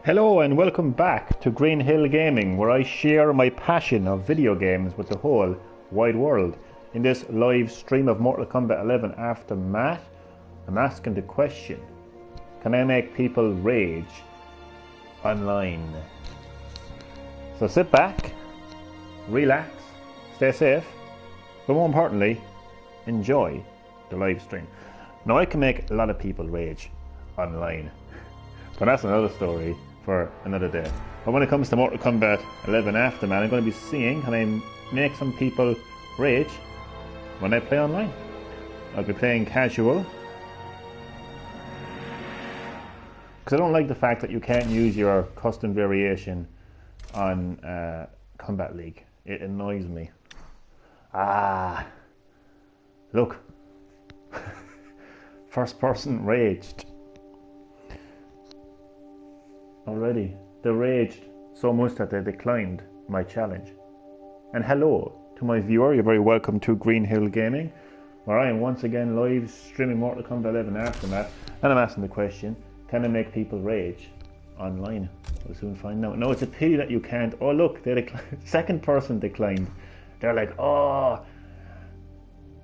Hello and welcome back to Green-HillGaming, where I share my passion of video games with the whole wide world. In this live stream of Mortal Kombat 11 Aftermath, I'm asking the question, can I make people rage online? So sit back, relax, stay safe, but more importantly, enjoy the live stream. Now I can make a lot of people rage online, but that's another story for another day. But when it comes to Mortal Kombat 11 Aftermath, I'm going to be seeing can I make some people rage when I play online. I'll be playing casual, because I don't like the fact that you can't use your custom variation on Combat League. It annoys me. Look. First person raged. Already. They raged so much that they declined my challenge. And hello to my viewer, you're very welcome to Green-HillGaming, where I am once again live streaming Mortal Kombat 11 Aftermath, and I'm asking the question, can I make people rage online? We'll soon find out. No, it's a pity that you can't. Oh look, they declined. Second person declined. They're like, oh,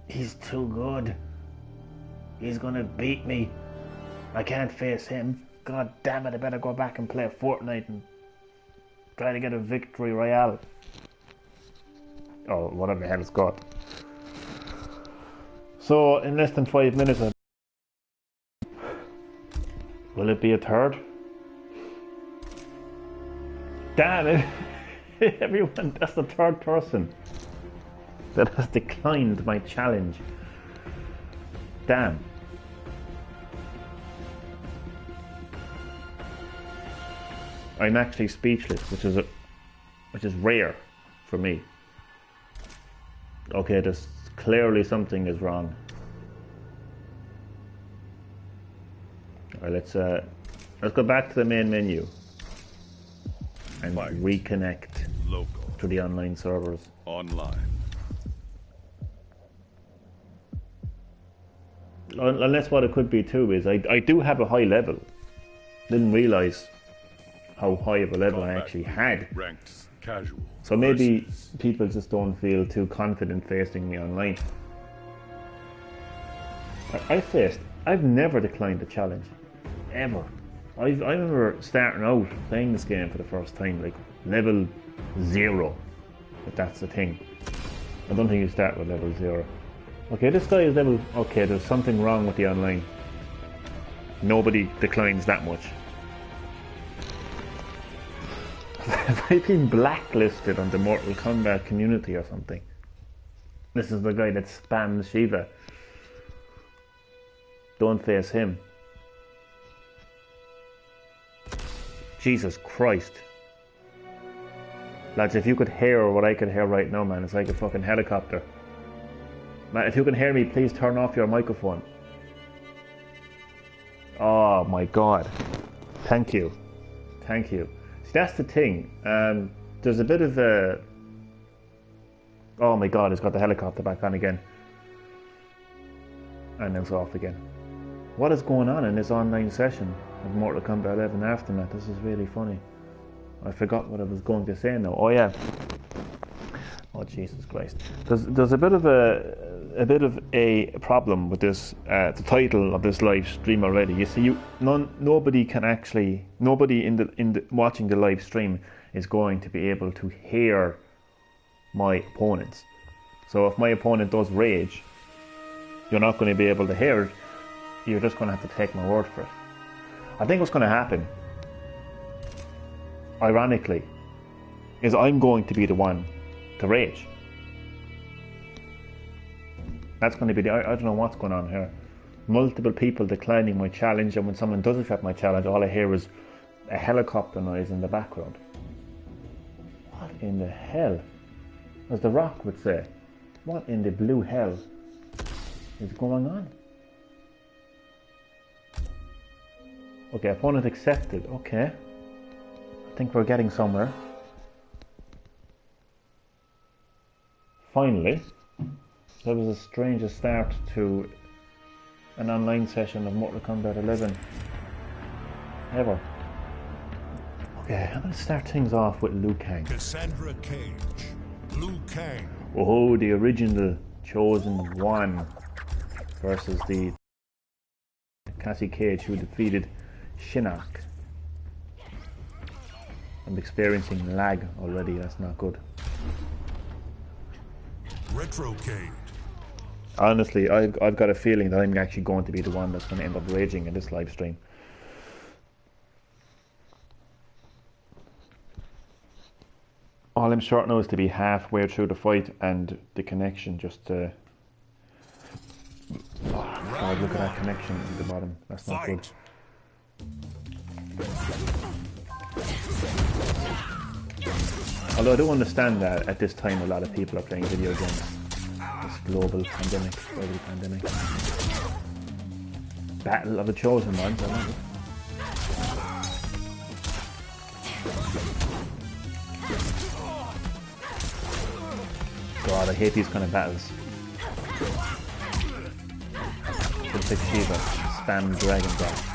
he's too good. He's gonna beat me. I can't face him. God damn it, I better go back and play Fortnite and try to get a victory royale. Or whatever the hell it's called. So, in less than 5 minutes, will it be a third? Damn it! Everyone, that's the third person that has declined my challenge. Damn. I'm actually speechless, which is rare for me. Okay, there's clearly something is wrong. Alright, let's go back to the main menu and reconnect to the online servers. Online. Unless what it could be too is I do have a high level. Didn't realise how high of a level I actually had. Ranked casual. So maybe people just don't feel too confident facing me online. I've never declined a challenge. Ever. I remember starting out playing this game for the first time, like level 0. If that's the thing. I don't think you start with level 0. Okay, this guy is level... Okay, there's something wrong with the online. Nobody declines that much. Have I been blacklisted on the Mortal Kombat community or something? This is the guy that spams SHEEVA. Don't face him. Jesus Christ. Lads, if you could hear what I could hear right now, man, it's like a fucking helicopter. Man, if you can hear me, please turn off your microphone. Oh my god. Thank you. Thank you. See, that's the thing. There's a bit of a... Oh my god, it's got the helicopter back on again. And it's off again. What is going on in this online session of Mortal Kombat 11 Aftermath? This is really funny. I forgot what I was going to say now. Oh yeah. Oh Jesus Christ. There's a bit of a problem with this the title of this live stream already. You see, nobody in the watching the live stream is going to be able to hear my opponents. So if my opponent does rage, you're not going to be able to hear it. You're just going to have to take my word for it. I think what's going to happen, ironically, is I'm going to be the one to rage. That's going to be I don't know what's going on here. Multiple people declining my challenge, and when someone does accept my challenge, all I hear is a helicopter noise in the background. What in the hell? As The Rock would say, what in the blue hell is going on? Okay, opponent accepted. Okay. I think we're getting somewhere. Finally. That was the strangest start to an online session of Mortal Kombat 11 ever. Okay, I'm gonna start things off with Liu Kang. Cassandra Cage, Liu Kang. Oh, the original Chosen One versus the Cassie Cage who defeated Shinnok. I'm experiencing lag already, that's not good. Retrocade. Honestly, I've got a feeling that I'm actually going to be the one that's going to end up raging in this live stream. All I'm short now is to be halfway through the fight and the connection just oh God, look at that connection at the bottom. That's not good. Although I do understand that at this time a lot of people are playing video games. This global pandemic, global pandemic. Battle of the Chosen Ones, I love it. God, I hate these kind of battles. It's like SHEEVA, spam dragon breath.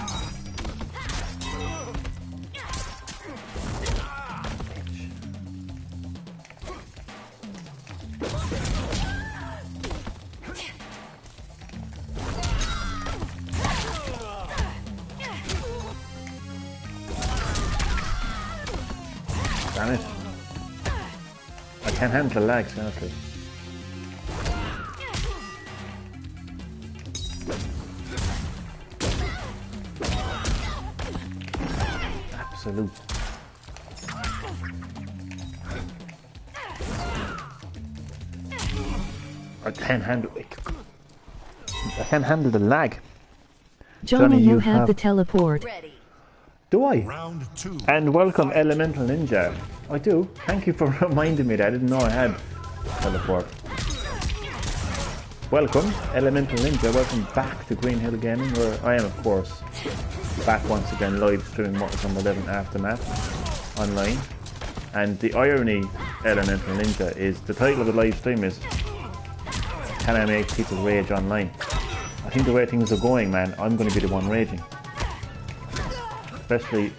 Damn it. I can't handle the lags, honestly. Absolute. I can't handle the lag. Johnny, you have the teleport. Ready. Do I? Round 2. And welcome Elemental Ninja. I do. Thank you for reminding me that. I didn't know I had teleport. Welcome Elemental Ninja. Welcome back to Green-HillGaming, where I am, of course, back once again live streaming Mortal Kombat 11 Aftermath online. And the irony, Elemental Ninja, is the title of the live stream is Can I Make People Rage Online? I think the way things are going, man, I'm going to be the one raging. Especially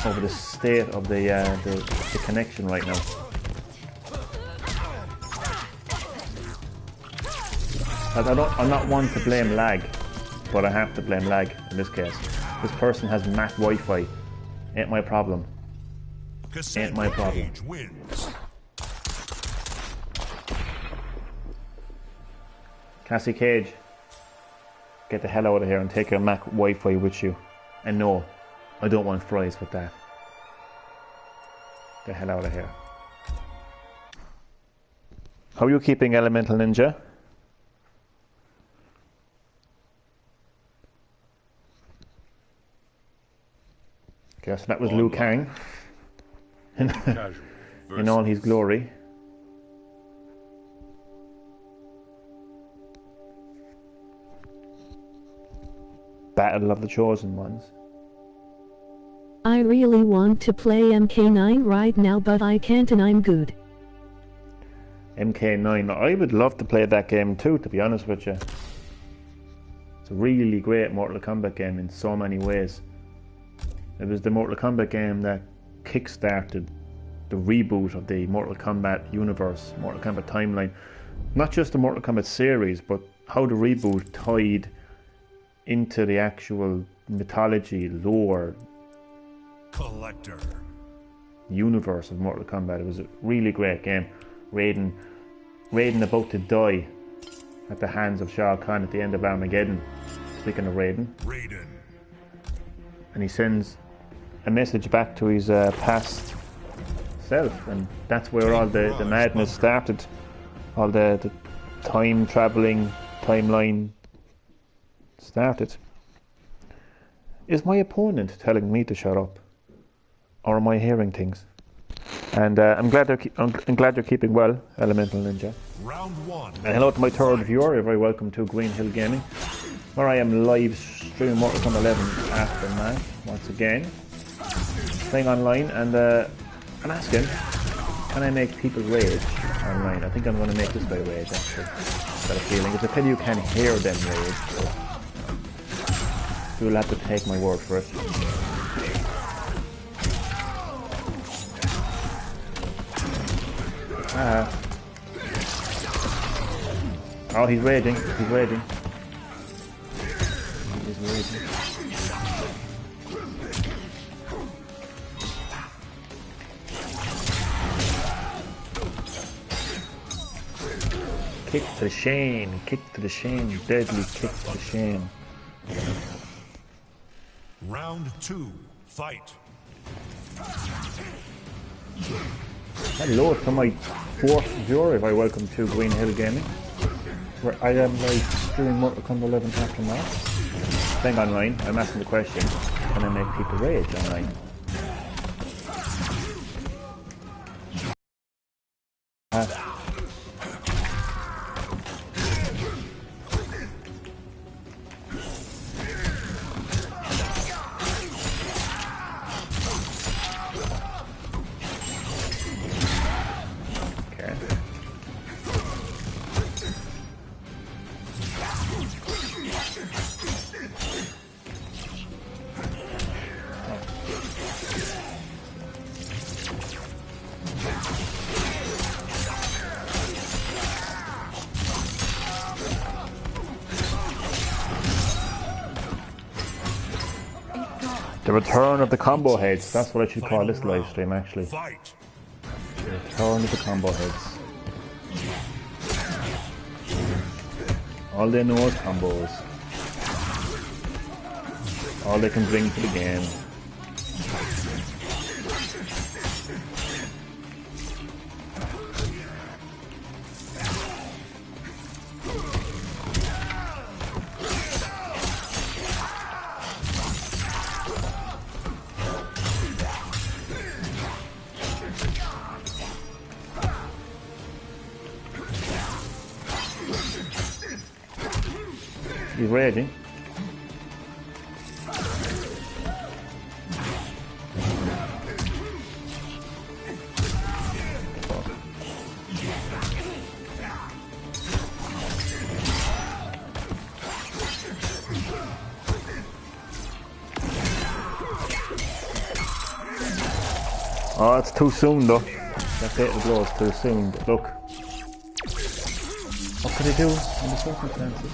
over the state of the connection right now. I'm not one to blame lag, but I have to blame lag in this case. This person has Mac Wi-Fi. Ain't my problem. Ain't my problem. Cassie Cage, get the hell out of here and take your Mac Wi-Fi with you. And no, I don't want fries with that. Get the hell out of here. How are you keeping, Elemental Ninja? Okay, so that was Liu Kang in all his glory. Battle of the Chosen Ones. I really want to play MK9 right now, but I can't and I'm good. MK9, I would love to play that game too, to be honest with you. It's a really great Mortal Kombat game in so many ways. It was the Mortal Kombat game that kick-started the reboot of the Mortal Kombat universe, Mortal Kombat timeline. Not just the Mortal Kombat series, but how the reboot tied into the actual mythology, lore, collector universe of Mortal Kombat. It was a really great game. Raiden about to die at the hands of Shao Kahn at the end of Armageddon. Speaking of Raiden. And he sends a message back to his past self, and that's where all the madness started. All the time traveling timeline started. Is my opponent telling me to shut up, or am I hearing things? And I'm glad you're keeping well, Elemental Ninja. Round 1. And hello to my third viewer. You're very welcome to Green-HillGaming, where I am live streaming Mortal Kombat 11 Aftermath once again, playing online, and I'm asking, can I make people rage online? I think I'm going to make this guy rage, actually. Got a feeling. It's a pity you can't hear them rage, so you'll have to take my word for it. Oh, he's raging. He's raging. He's raging. Kick to the shin, kick to the shin, deadly kick to the shin. Round 2, fight. Hello to my fourth viewer, if I welcome to Green-HillGaming, where I am live streaming Mortal Kombat 11 Chapter now. Playing online, I'm asking the question, can I make people rage online? The return of the combo heads, that's what I should call this live stream actually. Fight. The return of the combo heads. All they know is combos. All they can bring to the game. He's raging. Oh, it's too soon though. That fatal blow is too soon. But look. What could he do in the circumstances?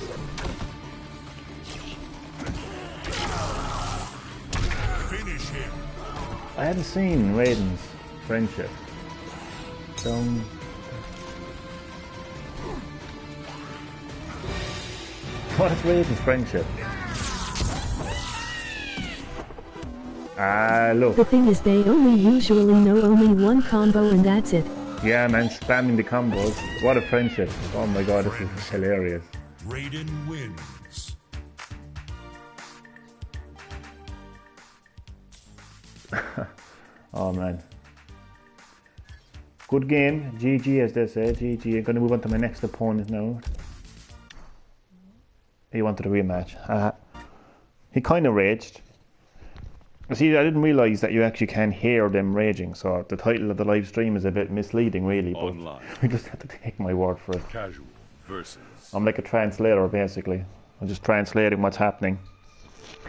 I haven't seen Raiden's friendship. What is Raiden's friendship? Look. The thing is they only usually know only one combo and that's it. Yeah man, spamming the combos. What a friendship. Oh my god, this is hilarious. Raiden wins. Oh man. Good game. GG as they say. GG. I'm going to move on to my next opponent now. He wanted a rematch. He kind of raged. See, I didn't realise that you actually can hear them raging, so the title of the live stream is a bit misleading really, but we just have to take my word for it. Casual versus. I'm like a translator basically. I'm just translating what's happening.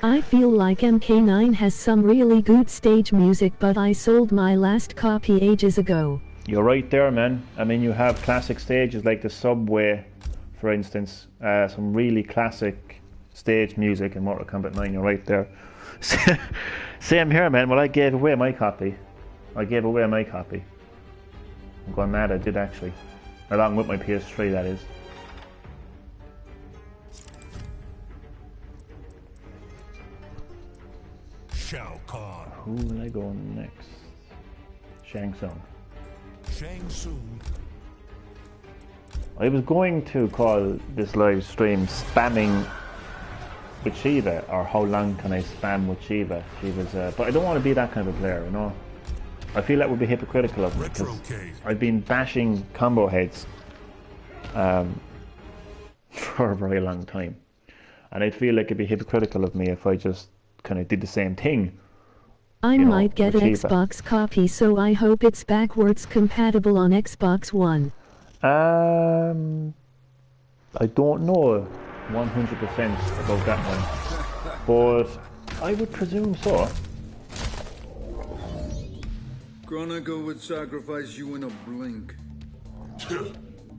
I feel like MK9 has some really good stage music, but I sold my last copy ages ago. You're right there, man. I mean, you have classic stages like the subway, for instance. Some really classic stage music in Mortal Kombat 9. You're right there. Same here, man. Well, I gave away my copy. I'm going mad, I did actually. Along with my PS3, that is. Shao Kahn. Who will I go next? Shang Tsung. Shang Tsung. I was going to call this live stream spamming with SHEEVA, or how long can I spam with SHEEVA. But I don't want to be that kind of a player, you know. I feel that would be hypocritical of me, because I've been bashing combo heads for a very long time, and I feel like it'd be hypocritical of me if I just kind of did the same thing. I might get an Xbox copy, so I hope it's backwards compatible on Xbox One. I don't know 100% about that one, but I would presume so. Chronicle would sacrifice you in a blink.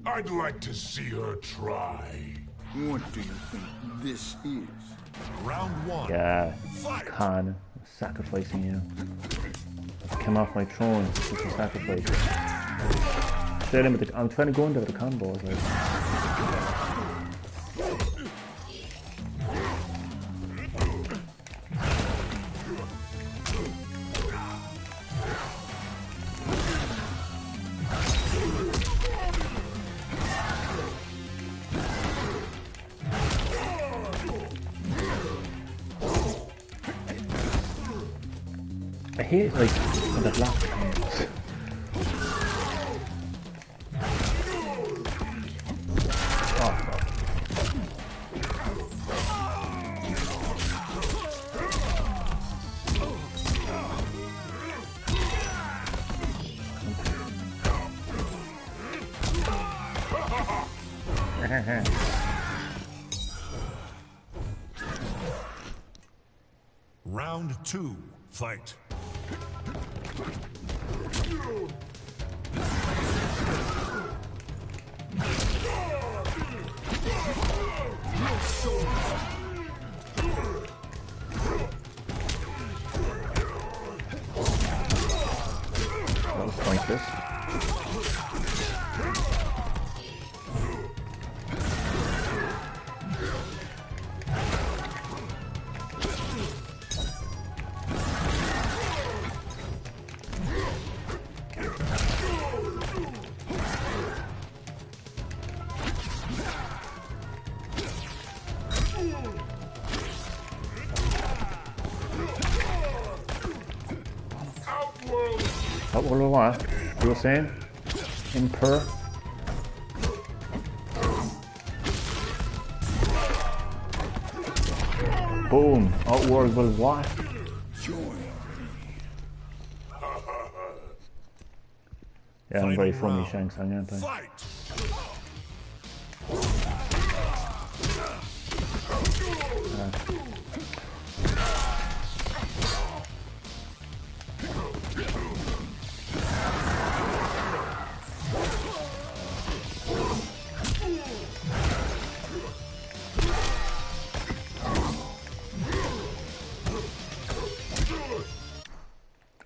I'd like to see her try. What do you think this is? Round one. Yeah, Fight. Khan, sacrificing you. Came off my throne, it's a sacrifice. Straight in with the, I'm trying to go into the combos, like. I hate like when the block comes. Oh fuck. Round two. Fight. That was pointless. What? You were saying? Imper? Boom! Outward will what? Yeah, I'm very funny, Shanks, aren't I? Fight.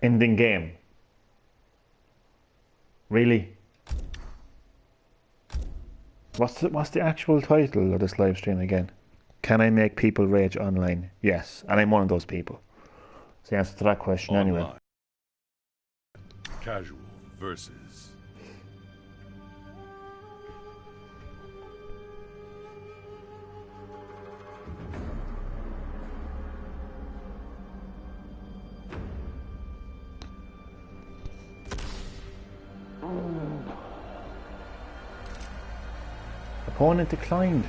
Ending game. Really? What's the actual title of this live stream again? Can I make people rage online? Yes, and I'm one of those people. It's the answer to that question Online. anyway. Casual versus Opponent declined.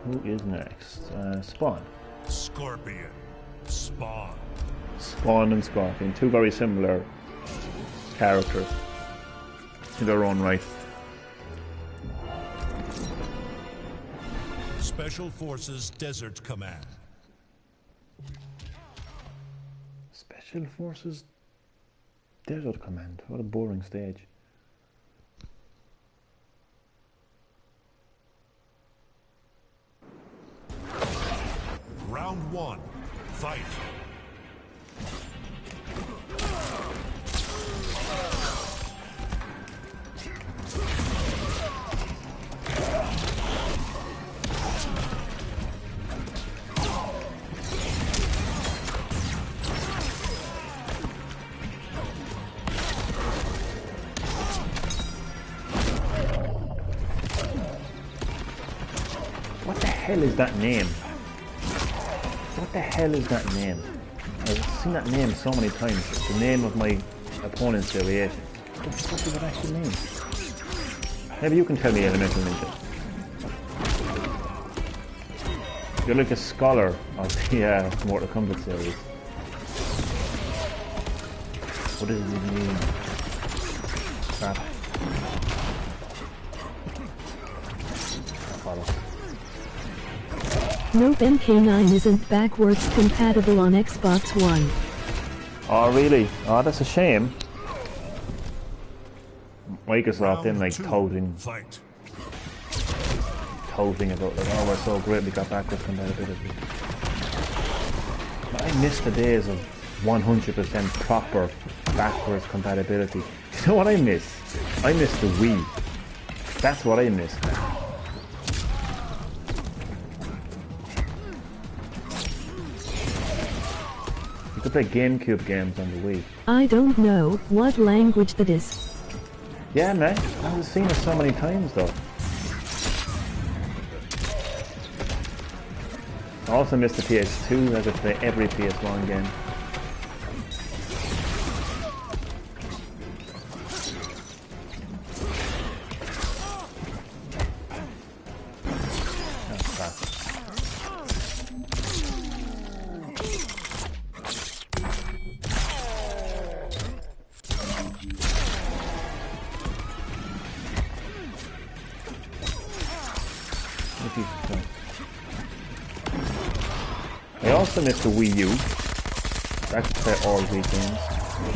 Who is next? Spawn. Scorpion. Spawn. Spawn and Scorpion. Two very similar characters in their own right. Special Forces Desert Command. Special Forces Desert Command. What a boring stage. Round one. Fight. What the hell is that name? What the hell is that name? I've seen that name so many times. It's the name of my opponent's variation. What the fuck does it actually mean? Maybe you can tell me, Elemental Ninja. You're like a scholar of the Mortal Kombat series. What does it mean? Crap. Nope, MK9 isn't backwards compatible on Xbox One. Oh really? Oh, that's a shame. Microsoft didn't like touting about like, oh we're so great we got backwards compatibility. But I miss the days of 100% proper backwards compatibility. You know what I miss? I miss the Wii. That's what I miss. You could play GameCube games on the Wii. I don't know what language that is. Yeah, man. I've seen it so many times, though. I also miss the PS2. I could play every PS1 game. That's fast. I also miss the Wii U. I could play all Wii games.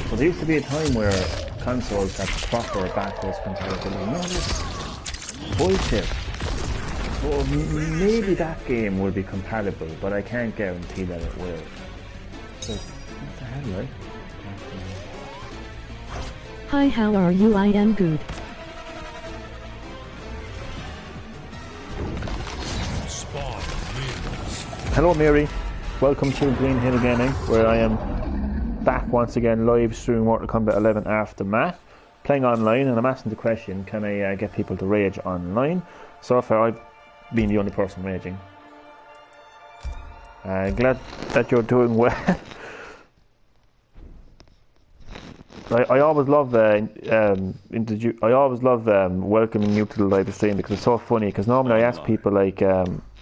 But there used to be a time where consoles had proper backwards compatibility. No, this bullshit. So maybe that game will be compatible, but I can't guarantee that it will. So, what the hell, right? Hi, how are you? I am good. Hello Mary, welcome to Green-HillGaming, where I am back once again live streaming Mortal Kombat 11 Aftermath, playing online, and I'm asking the question, can I get people to rage online? So far I've been the only person raging. Glad that you're doing well. I always love welcoming you to the live stream because it's so funny, because normally I ask people like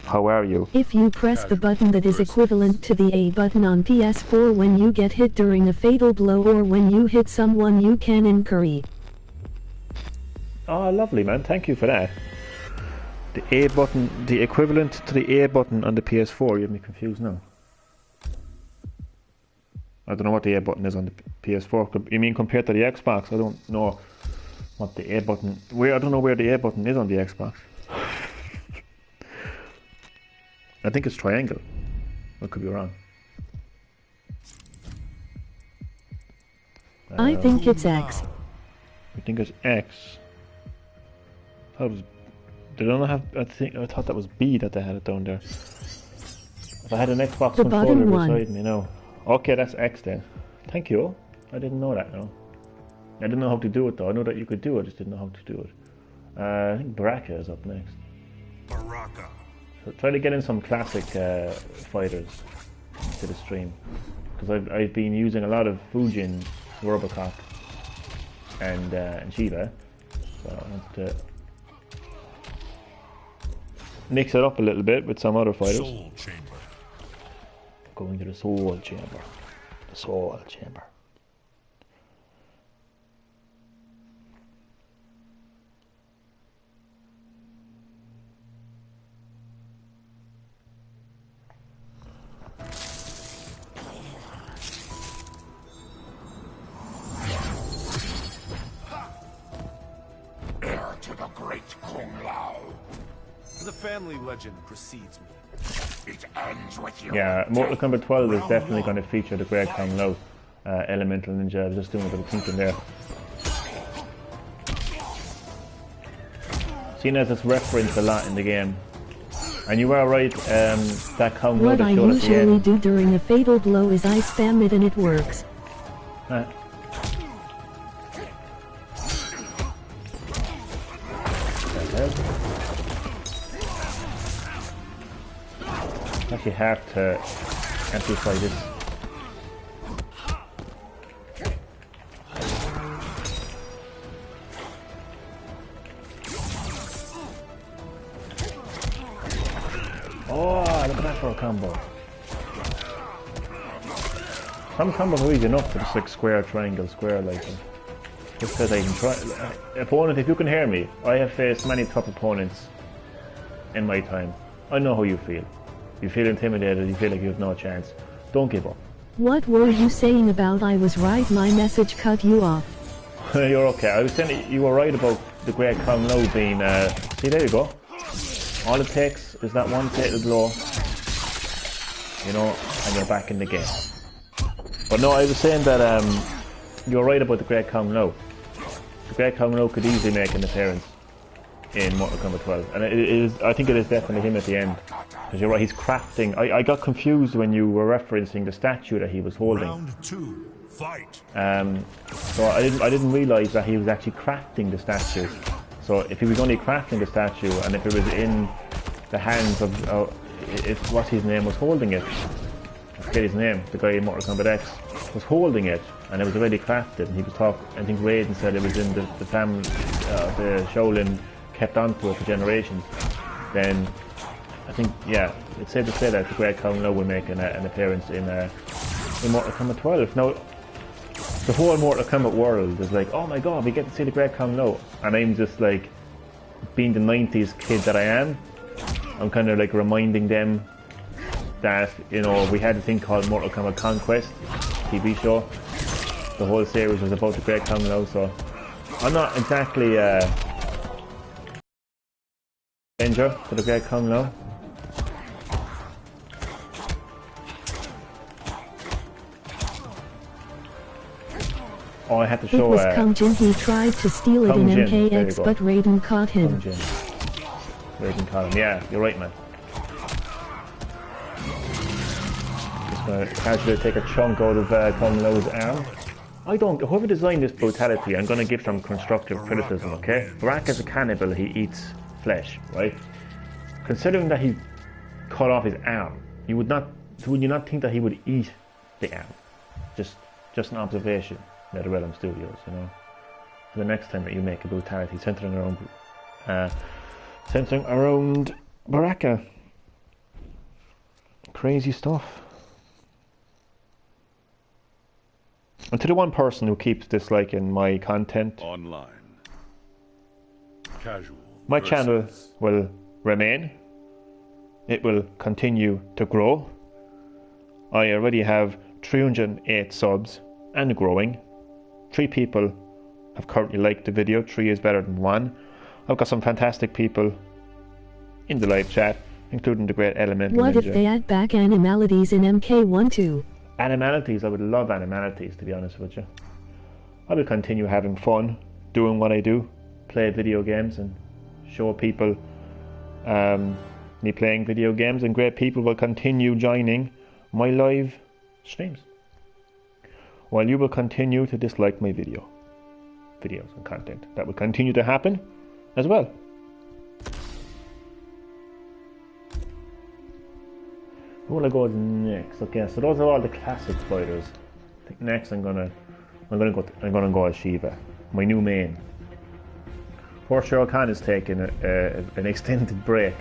how are you? If you press the button that is equivalent to the A button on PS4 when you get hit during a fatal blow or when you hit someone, you can incur. Oh, lovely, man. Thank you for that. The A button, the equivalent to the A button on the PS4. You have me confused now. I don't know what the A button is on the PS4. You mean compared to the Xbox? I don't know what the A button... I don't know where the A button is on the Xbox. I think it's triangle. I could be wrong. I think it's X. I think it's X. I thought that was B that they had it down there. If I had an Xbox controller beside me, no. Okay, that's X then. Thank you. I didn't know that, no. I didn't know how to do it though. I know that you could do it, I just didn't know how to do it. I think Baraka is up next. Baraka. So try to get in some classic fighters to the stream, because I've been using a lot of Fujin, Robocop, and SHEEVA, so I have to mix it up a little bit with some other fighters. Soul Chamber. Going to the Soul Chamber. The Soul Chamber. The family legend precedes me. It ends with you. Yeah, Mortal Kombat 12 is definitely going to feature the Great Kong Lao, Elemental Ninja. I was just doing a bit of thinking there. Seeing as it's referenced a lot in the game. And you are right, that Kong Lao What I showed at the usually end. do during a fatal blow is I spam it and it works. It's actually hard to amplify this. for a combo. Some combos are easy enough, but it's like square, triangle, square, like just because I can try. Opponent, if you can hear me, I have faced many tough opponents in my time. I know how you feel. You feel intimidated, you feel like you have no chance. Don't give up. What were you saying about I was right? My message cut you off. You're okay. I was saying you were right about the Great Kong Lo being, see, there you go. All it takes is that one fatal blow, you know, and you're back in the game. But no, I was saying that you're right about the Great Kong Lo. The Great Kong Lo could easily make an appearance in Mortal Kombat 12, and it is, I think it is definitely him at the end. Because you're right, he's crafting. I got confused when you were referencing the statue that he was holding. Round 2, fight. So I didn't realise that he was actually crafting the statue. So if he was only crafting the statue, and if it was in the hands of, if what's his name was holding it, I forget his name, the guy in Mortal Kombat X was holding it, and it was already crafted. And he was talking. I think Raiden said it was in the family, the Shaolin kept onto it for generations. Then I think, yeah, it's safe to say that the Great Kong Lo will make an appearance in Mortal Kombat 12. Now, the whole Mortal Kombat world is like, oh my god, we get to see the Great Kong Lo, and I'm just like, being the 90s kid that I am, I'm kind of like reminding them that, you know, we had a thing called Mortal Kombat Conquest TV show. The whole series was about the Great Kong Lo, so I'm not exactly danger to the Great Kong Lo. Oh, I had to show. It was Kung Jin. He tried to steal it in MKX, but Raiden caught him. Raiden caught him. Yeah, you're right, man. Just gonna casually take a chunk out of Kong Lo's arm. I don't. Whoever designed this brutality, I'm gonna give some constructive criticism. Okay, Baraka's a cannibal. He eats flesh, right? Considering that he cut off his arm, you would you not think that he would eat the arm? Just an observation. NetherRealm Studios, you know. For the next time that you make a brutality centering around Baraka. Crazy stuff. And to the one person who keeps disliking my content, Online. Casual. my channel will remain. It will continue to grow. I already have 308 subs and growing. 3 people have currently liked the video. 3 is better than 1. I've got some fantastic people in the live chat, including the great Elemental What Ninja. if they add back animalities in MK12? Animalities, I would love animalities, to be honest with you. I will continue having fun, doing what I do, play video games and show people me playing video games, and great people will continue joining my live streams, while you will continue to dislike my videos and content. That will continue to happen as well. Who will I go next? Okay, so those are all the classic fighters. I think next I'm gonna go as SHEEVA, my new main. Poor Shao Kahn is taking an extended break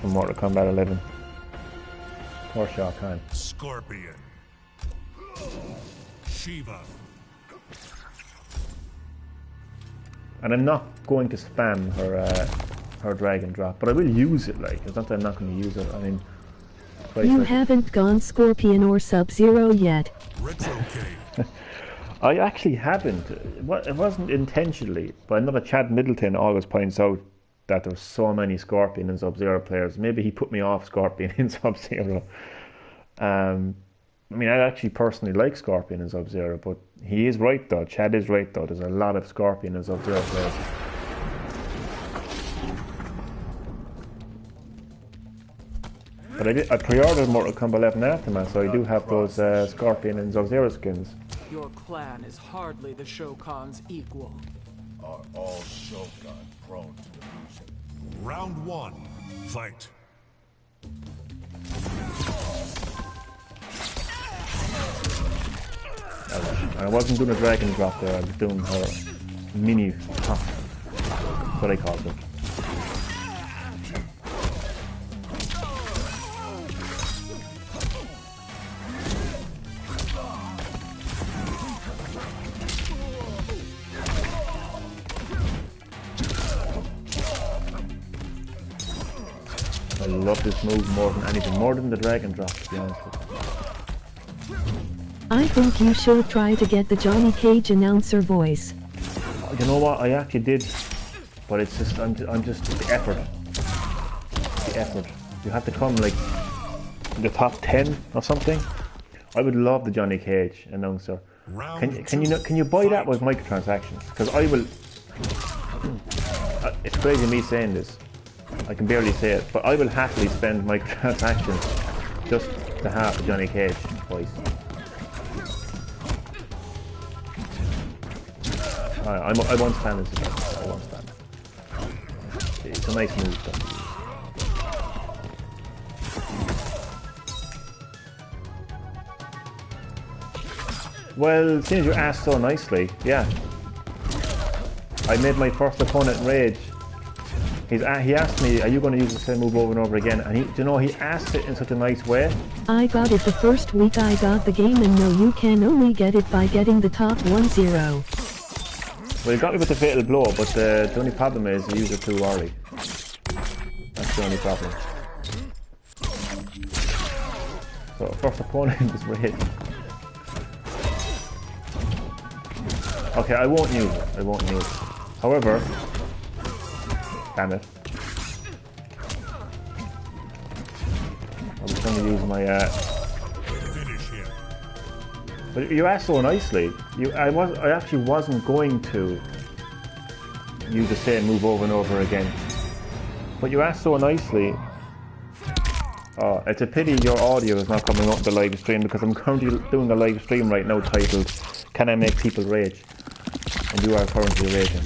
from Mortal Kombat 11. Poor Shao Kahn. Scorpion. SHEEVA. And I'm not going to spam her dragon drop, but I will use it. Like, it's not that I'm not going to use it. I mean, you haven't gone Scorpion or Sub-Zero yet. Retrocade. I actually haven't. It wasn't intentionally, but I know that Chad Middleton always points out that there's so many Scorpion and Sub-Zero players. Maybe he put me off Scorpion in Sub-Zero. I mean, I actually personally like Scorpion and Sub-Zero, but he is right though. Chad is right though. There's a lot of Scorpion and Sub-Zero players. But I pre-ordered Mortal Kombat 11 Aftermath, so I do have those Scorpion and Sub-Zero skins. Your clan is hardly the Shokan's equal. Are all Shogun prone to delusion? Round 1, fight. And I wasn't doing a dragon drop there, I was doing her mini top. That's what I called it. love this move more than anything, more than the dragon drop, to be honest with you. I think you should try to get the Johnny Cage announcer voice. You know what? I actually did, but it's just I'm just the effort. The effort. You have to come like in the top 10 or something. I would love the Johnny Cage announcer. Can you buy that with microtransactions? Because I will. It's crazy me saying this. I can barely say it, but I will happily spend microtransactions just to have a Johnny Cage voice. I won't stand this again. I won't stand it. It's a nice move though. Well, since you asked so nicely, yeah. I made my first opponent rage. He asked me, are you going to use the same move over and over again? And he asked it in such a nice way. I got it the first week I got the game, and no, you can only get it by getting the top 1-0. Well, he got me with the fatal blow, but the only problem is he used it too early. That's the only problem. So, first opponent is rage. Okay, I won't use it. I won't use it. However, damn it. I was going to use my Finish him. But you asked so nicely. I actually wasn't going to use the same move over and over again. But you asked so nicely. Oh, it's a pity your audio is not coming up in the live stream, because I'm currently doing a live stream right now titled "Can I Make People Rage?" And you are currently raging.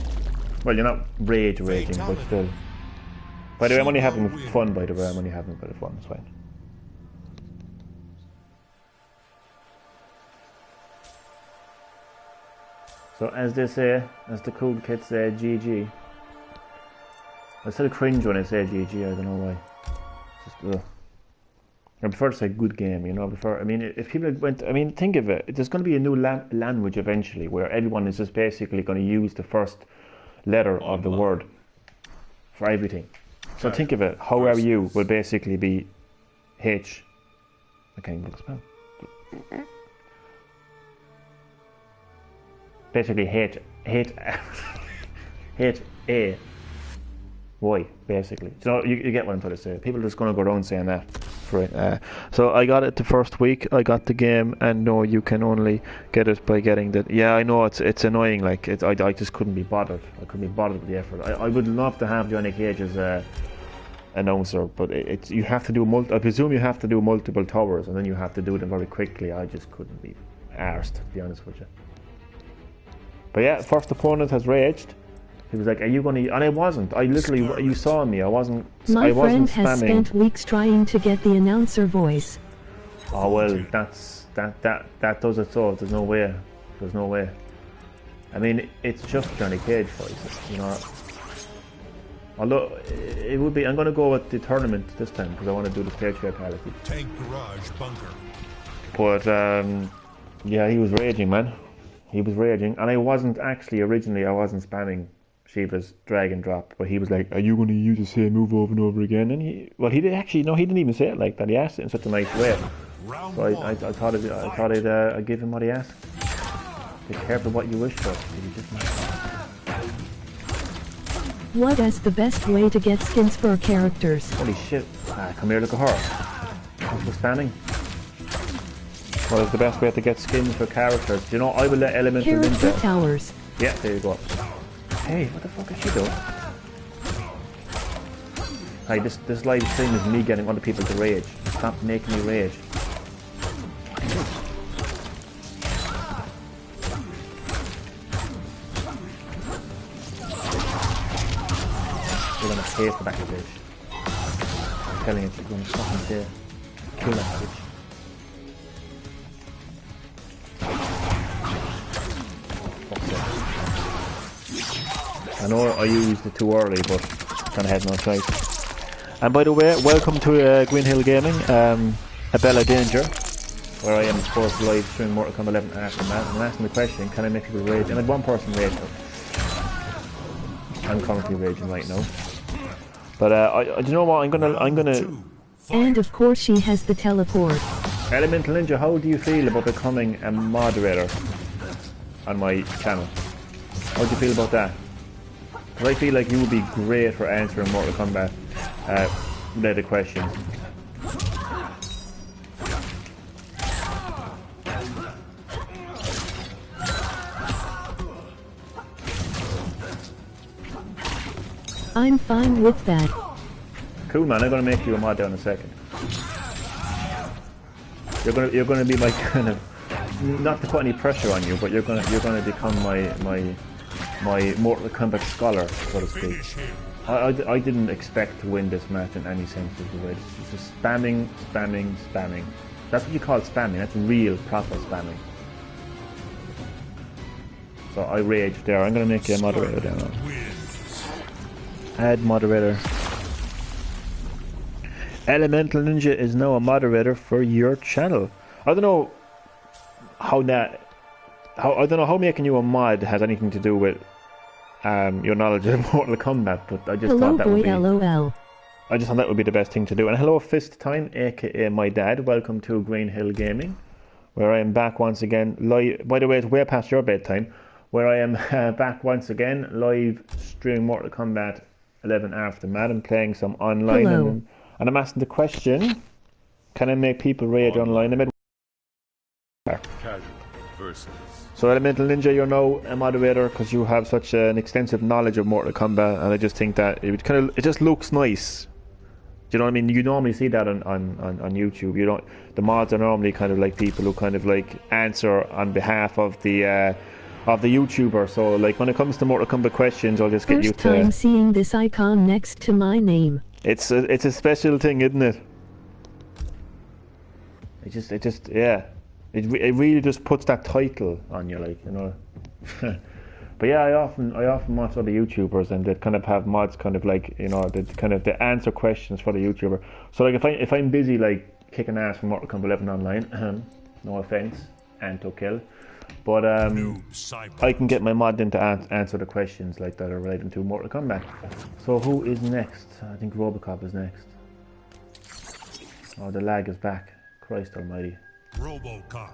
Well, you're not raging, but still. By the way, I'm only having fun, by the way. I'm only having a bit of fun, it's fine. So, as they say, as the cool kids say, GG. I still cringe when I say GG, I don't know why. Just, ugh. I prefer to say good game, you know. I mean, if people went, I mean, think of it. There's going to be a new language eventually where everyone is just basically going to use the first letter of the word for everything. So think of it. How are you will basically be H. I can't even spell. Basically H-A-Y, basically. So you get what I'm trying to say. People are just going to go around saying that. For it. So I got it the first week. I got the game, and no, you can only get it by getting the. Yeah, I know it's annoying. Like I just couldn't be bothered. I couldn't be bothered with the effort. I would love to have Johnny Cage as a announcer, but you have to do I presume you have to do multiple towers, and then you have to do them very quickly. I just couldn't be arsed, to be honest with you. But yeah, first opponent has raged. He was like, "Are you going to?" And I wasn't. I literally, you saw me. I wasn't. My I wasn't friend has spamming. spent weeks trying to get the announcer voice. Oh well, that does it. So there's no way. There's no way. I mean, it's just Johnny Cage voices, you know. Although it would be, I'm going to go with the tournament this time because I want to do the stage fatality. Tank garage bunker. But yeah, he was raging, man. He was raging, and I wasn't actually originally. I wasn't spamming SHEEVA's dragon drop, but he was like, "Are you going to use the same move over and over again?" And he did actually. No, he didn't even say it like that. He asked it in such a nice way. So I thought I'd give him what he asked. Be careful what you wish for. What is the best way to get skins for characters? Holy shit! Come here, look at her. What's the spamming? What is the best way to get skins for characters? Do you know, I will let Elemental Character Ninja. towers. Yeah, there you go. Hey, what the fuck is she doing? Hey, this live stream is me getting other people to rage. Stop making me rage. You're gonna pay for that bitch. I'm telling you, you're gonna fucking pay. Kill that bitch. I know I used it too early, but kind of had no choice. And by the way, welcome to Green-HillGaming, a Bella Danger, where I am supposed to live stream Mortal Kombat 11 after that. I'm asking the question, can I make people rage? And I had one person rage. I'm currently raging right now. But do you know what? I'm gonna. And of course she has the teleport. Elemental Ninja, how do you feel about becoming a moderator on my channel? How do you feel about that? Because I feel like you would be great for answering Mortal Kombat related questions. I'm fine with that. Cool, man. I'm gonna make you a mod down in a second. You're gonna be my kind of, not to put any pressure on you, but you're gonna become my Mortal Kombat scholar, so to speak. I didn't expect to win this match in any sense of the way. It's just spamming. That's what you call spamming. That's real proper spamming. So I raged there. I'm gonna make you a moderator down. Add moderator. Elemental Ninja is now a moderator for your channel. I don't know how making you a mod has anything to do with your knowledge of Mortal Kombat, but I just thought that would be. LOL. I just thought that would be the best thing to do. And hello, Fist Time, aka my dad. Welcome to Green-HillGaming, where I am back once again. Live. By the way, it's way past your bedtime. Where I am back once again, live streaming Mortal Kombat 11 Aftermath and playing some online. And I'm asking the question: can I make people rage online amid? So Elemental Ninja, you're now a moderator because you have such an extensive knowledge of Mortal Kombat, and I just think that it just looks nice. Do you know what I mean? You normally see that on YouTube. You don't. The mods are normally kind of like people who kind of like answer on behalf of the YouTuber. So like when it comes to Mortal Kombat questions, I'll just get you to. First time seeing this icon next to my name. It's a special thing, isn't it? It just yeah. It really just puts that title on you, like, you know. But yeah, I often watch other YouTubers, and they kind of have mods, kind of like, you know, they answer questions for the YouTuber. So like if I'm busy like kicking ass for Mortal Kombat 11 online, no offense, and to kill, but I can get my mod in to answer the questions like that are related to Mortal Kombat. So who is next? I think Robocop is next. Oh, the lag is back. Christ Almighty. RoboCop.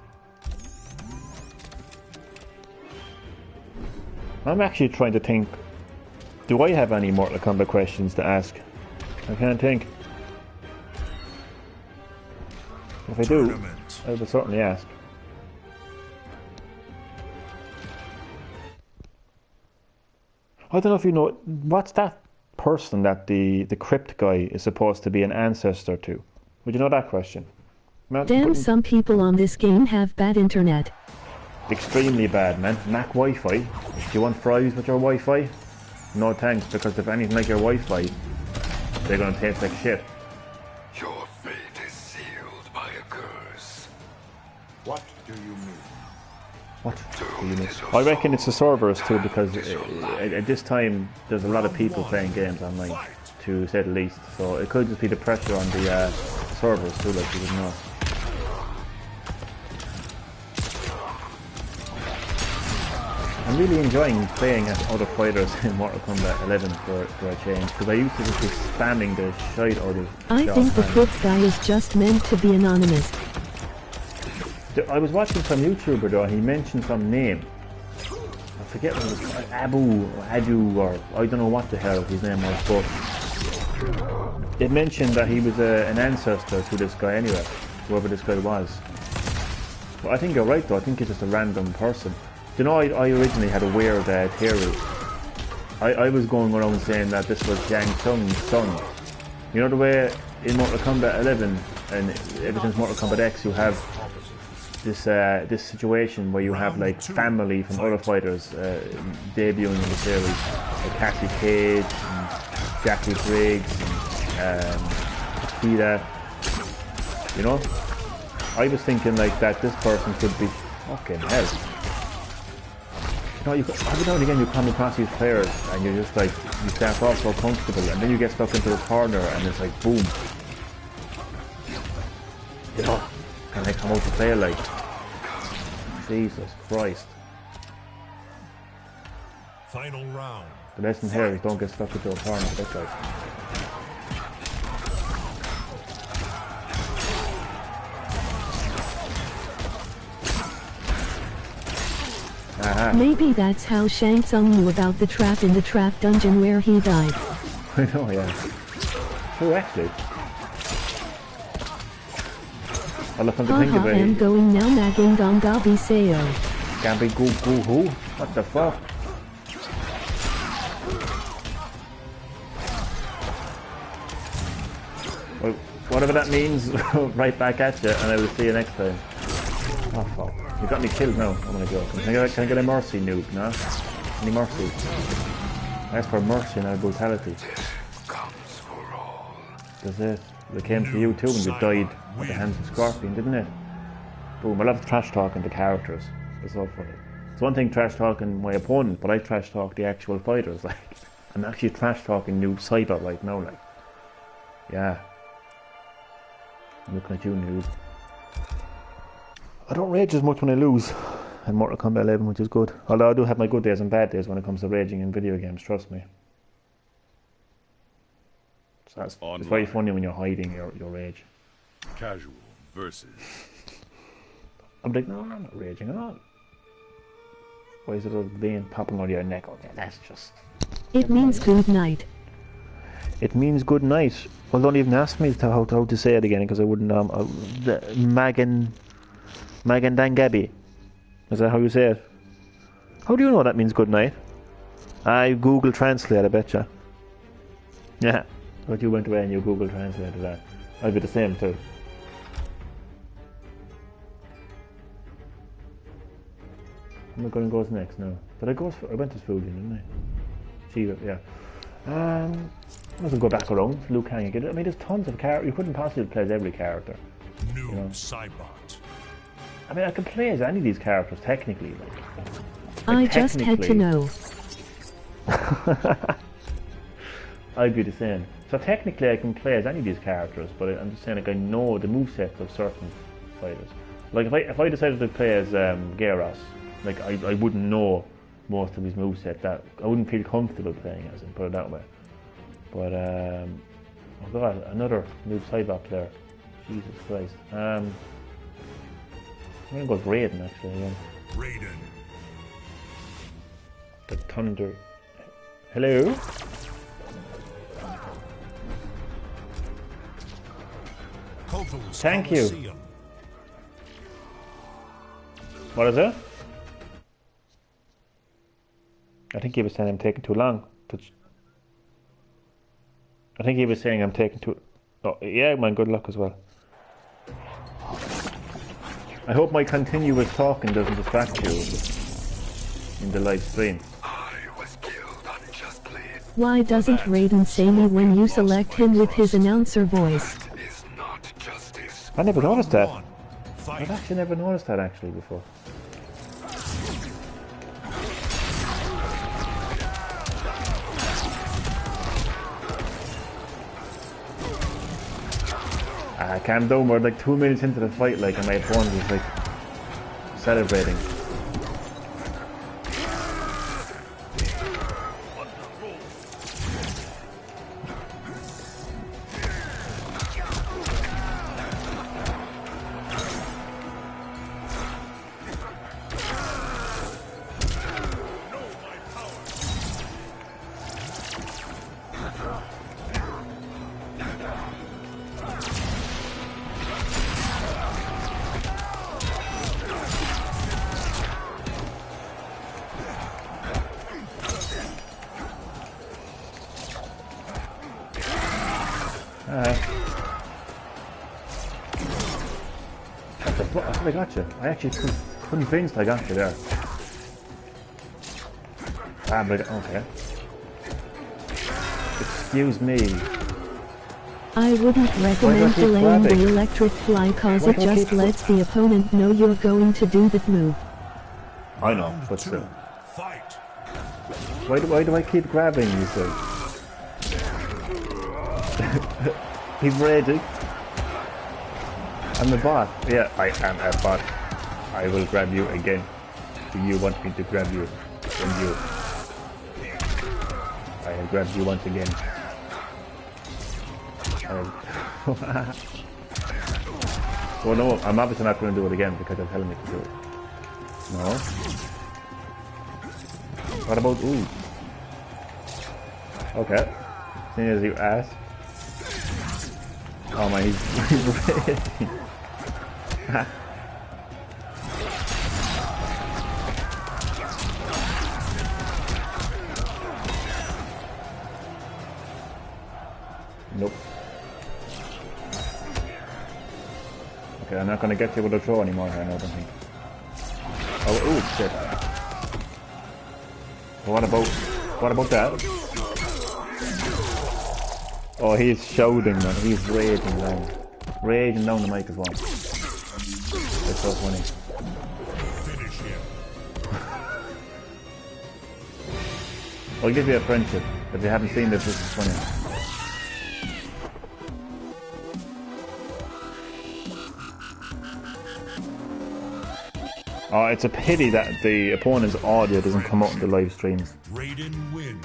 I'm actually trying to think, do I have any Mortal Kombat questions to ask? I can't think. If I do, I will certainly ask. I don't know if you know, what's that person that the crypt guy is supposed to be an ancestor to? Would you know that question? Damn, some people on this game have bad internet. Extremely bad, man. Mac Wi-Fi. Do you want fries with your Wi-Fi? No thanks, because if anything like your Wi-Fi, they're gonna taste like shit. Your fate is sealed by a curse. What do you mean? What do you mean? I reckon it's the servers too, because at this time there's a lot of people playing games online, to say the least. So it could just be the pressure on the servers too, like you would know. I'm really enjoying playing as other fighters in Mortal Kombat 11 for a change, because I used to just be spamming the shite out of I think the crypt guy is just meant to be anonymous. I was watching some YouTuber though, and he mentioned some name. I forget what it was called, Abu or Adu, or I don't know what the hell his name was, but it mentioned that he was an ancestor to this guy anyway, whoever this guy was. But I think you're right though, I think he's just a random person. You know, I originally had a weird theory. I was going around saying that this was Shang Tsung's son. You know the way in Mortal Kombat 11 and ever since Mortal Kombat X you have this situation where you have like family from other fighters debuting in the series, like Cassie Cage, and Jackie Briggs, and Akira. You know, I was thinking like that this person could be fucking hell. You know, every now and again you come across these players and you're just like, you start off so comfortable and then you get stuck into a corner and it's like boom. You know, and they come out to play like, Jesus Christ. Final round. The lesson here is don't get stuck into a corner, that's right. Aha. Maybe that's how Shang Tsung knew about the trap in the trap dungeon where he died. I know, yeah. True, actually. I look on the thing Haha, about I'm it. going now nagging Gongabi Sayo. Gabi goo goo who? What the fuck? Well, whatever that means, right back at you, and I will see you next time. Oh fuck. You got me killed now. I'm gonna go. Can I get a mercy noob, no? Any mercy? I asked for mercy, not brutality. Comes for all. That's it. It came to you too when you died at the hands of Scorpion, didn't it? Boom, I love trash talking the characters. It's so funny. It's one thing trash talking my opponent, but I trash talk the actual fighters. Like, I'm actually trash talking Noob Cyber right now, like. Yeah. I'm looking at you, Noob. I don't rage as much when I lose in Mortal Kombat 11, which is good. Although I do have my good days and bad days when it comes to raging in video games, trust me. So it's very funny when you're hiding your rage. Casual versus. I'm like, no, I'm not raging at all. Why is it a vein popping on your neck? Okay, that's just... It means good night. It means good night. Well, don't even ask me how to say it again, because I wouldn't... Magan Dangabi. Is that how you say it? How do you know that means good night? I Google Translate, I betcha. Yeah. But you went away and you Google Translated that. I'd be the same too. I'm not going to go next now. Did I go? I went to Fuji, didn't I? SHEEVA, yeah. I mustn't go back around. Liu Kang again. I mean, there's tons of characters. You couldn't possibly play as every character. New You know. Cybot. I mean, I could play as any of these characters technically. I just had to know. I'd be the same. So technically, I can play as any of these characters, but I'm just saying, like, I know the movesets of certain fighters. Like if I decided to play as Gyros, like I wouldn't know most of his moveset. That I wouldn't feel comfortable playing as him. Put it that way. But oh god, another new Cybot player. Jesus Christ. I'm gonna go with Raiden actually again. Raiden. The Thunder. Hello. Koval's Thank you. Coliseum. What is it? I think he was saying I'm taking too long. I think he was saying I'm taking too... Oh, yeah, man, good luck as well. I hope my continuous talking doesn't distract you in the live stream. I was killed unjustly. Why doesn't Raiden say me when you select him with his announcer voice? That is not justice. I never noticed that. One. I've Fight. actually never noticed that actually before. I calmed down. We're like 2 minutes into the fight, like, and my opponent was like celebrating. I got you. I actually convinced I got you there. Ah, but okay. Excuse me. I wouldn't recommend keep delaying grabbing? the electric fly cause Why it do I just keep- lets the opponent know you're going to do that move. I know, Round but two. still. Fight. Why do I keep grabbing you, sir? He's raging. I'm a bot. Yeah, I am a bot. I will grab you again. Do you want me to grab you? Then you. I have grabbed you once again. Well, no, I'm obviously not going to do it again because I'm telling me to do it. No. What about ooh? Okay. Seeing as you asked. Oh my, he's raging. Nope. Okay, I'm not gonna get you with a throw anymore here, I don't think. Oh, ooh, shit. What about that? Oh, he's shouting, man. He's raging down. Raging down the mic as well. That's so funny. Finish him. I'll give you a friendship. If you haven't seen this is funny. Oh, it's a pity that the opponent's audio doesn't come out in the live streams. Raiden wins.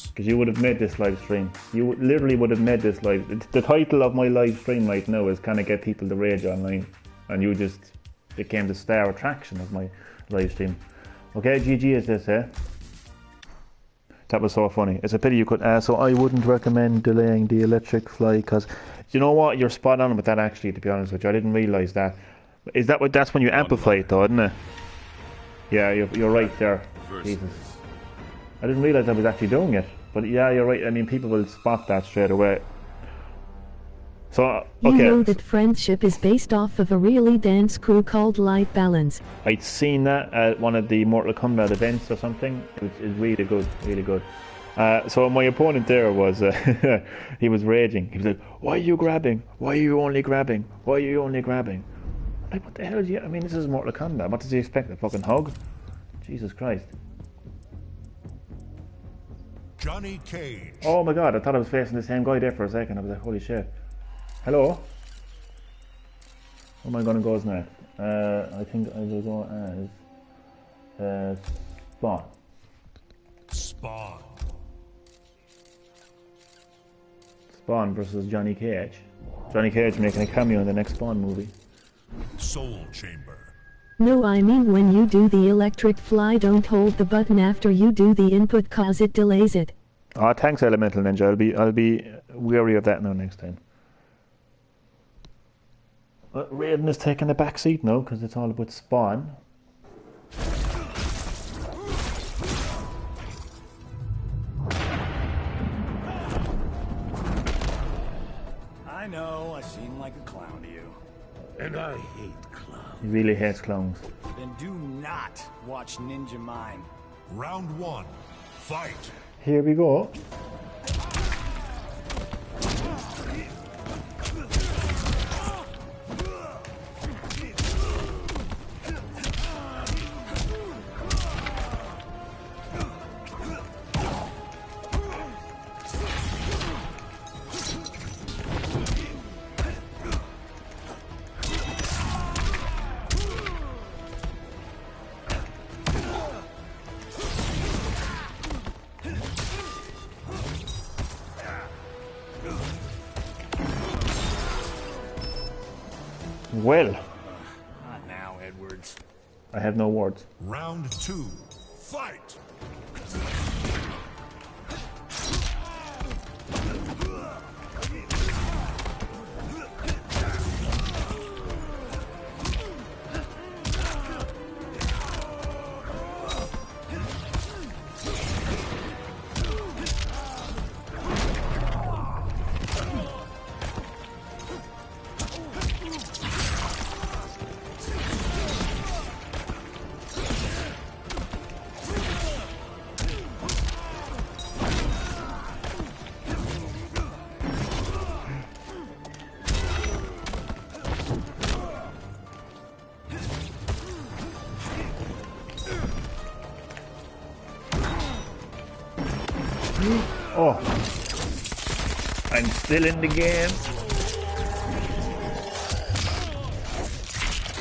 Because you would have made this live stream. You literally would have made this live. The title of my live stream right now is kind of get people to rage online. And you just became the star attraction of my live stream. Okay, GG is this, eh? That was so funny. It's a pity you could... so I wouldn't recommend delaying the electric fly because... You know what? You're spot on with that actually, to be honest with you. I didn't realise that. Is that what? That's when you amplify it though, isn't it? Yeah, you're right there. Jesus. I didn't realise I was actually doing it. But yeah, you're right. I mean, people will spot that straight away. So, okay. You know that friendship is based off of a really dance crew called Light Balance. I'd seen that at one of the Mortal Kombat events or something. It was really good, really good. So my opponent there was, he was raging. He was like, why are you grabbing? Why are you only grabbing? Why are you only grabbing? Like, what the hell is he? I mean, this is Mortal Kombat. What does he expect? A fucking hug? Jesus Christ. Johnny Cage. Oh my god, I thought I was facing the same guy there for a second. I was like, holy shit. Hello? Where am I gonna go as now? I think I will go as Spawn. Spawn. Spawn versus Johnny Cage. Johnny Cage making a cameo in the next Spawn movie. Soul Chamber. No, I mean when you do the electric fly, don't hold the button after you do the input cause it delays it. Oh, thanks Elemental Ninja. I'll be wary of that now next time. But Raiden is taking the back seat now because it's all about Spawn. I know, I seem like a clown to you. And I hate clowns. He really hates clowns. Then do not watch Ninja Mine. Round one. Fight. Here we go. Well, Not now, Edwards. I have no words. Round two. Fight. Oh, I'm still in the game.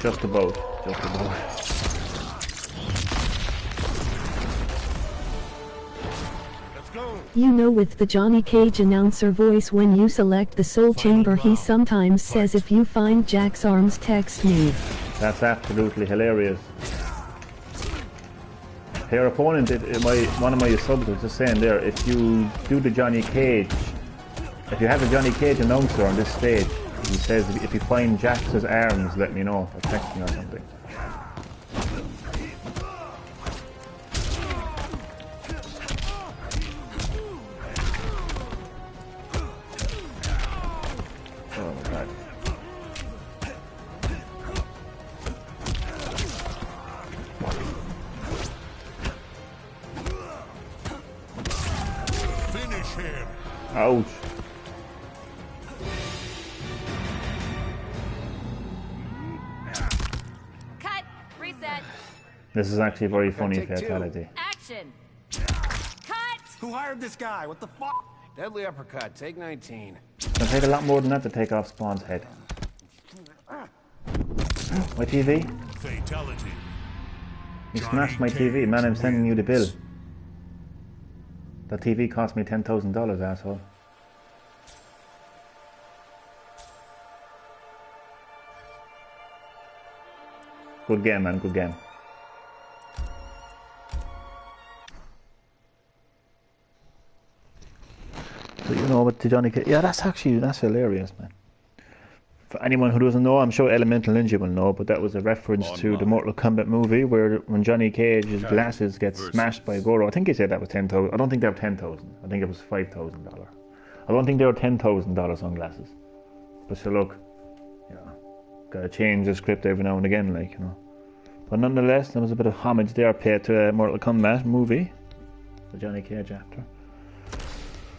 Just about, just about. Let's go. You know, with the Johnny Cage announcer voice, when you select the Soul Chamber, he sometimes says, if you find Jack's arms, text me. That's absolutely hilarious. Her opponent, one of my subs was just saying there, if you do the Johnny Cage, if you have a Johnny Cage announcer on this stage, he says if you find Jax's arms, let me know, or text me or something. Oh my god. Finish him. Ouch. Cut. Reset. This is actually a very funny fatality. Action. Cut. Who hired this guy? What the fuck? Deadly uppercut, take 19. It'll take a lot more than that to take off Spawn's head. My TV? Fatality. You smashed my TV, man, I'm sending you the bill. That TV cost me $10,000, asshole. Good game, man, good game. So you know what the Johnny Cage... Yeah, that's hilarious, man. For anyone who doesn't know, I'm sure Elemental Ninja will know, but that was a reference to the Mortal Kombat movie where when Johnny Cage's glasses get smashed by Goro. I think he said that was 10,000. I don't think they were 10,000. I think it was $5,000. I don't think they were $10,000 sunglasses. But so look, yeah, gotta change the script every now and again, like, you know. But nonetheless, there was a bit of homage there paid to a Mortal Kombat movie, the Johnny Cage actor.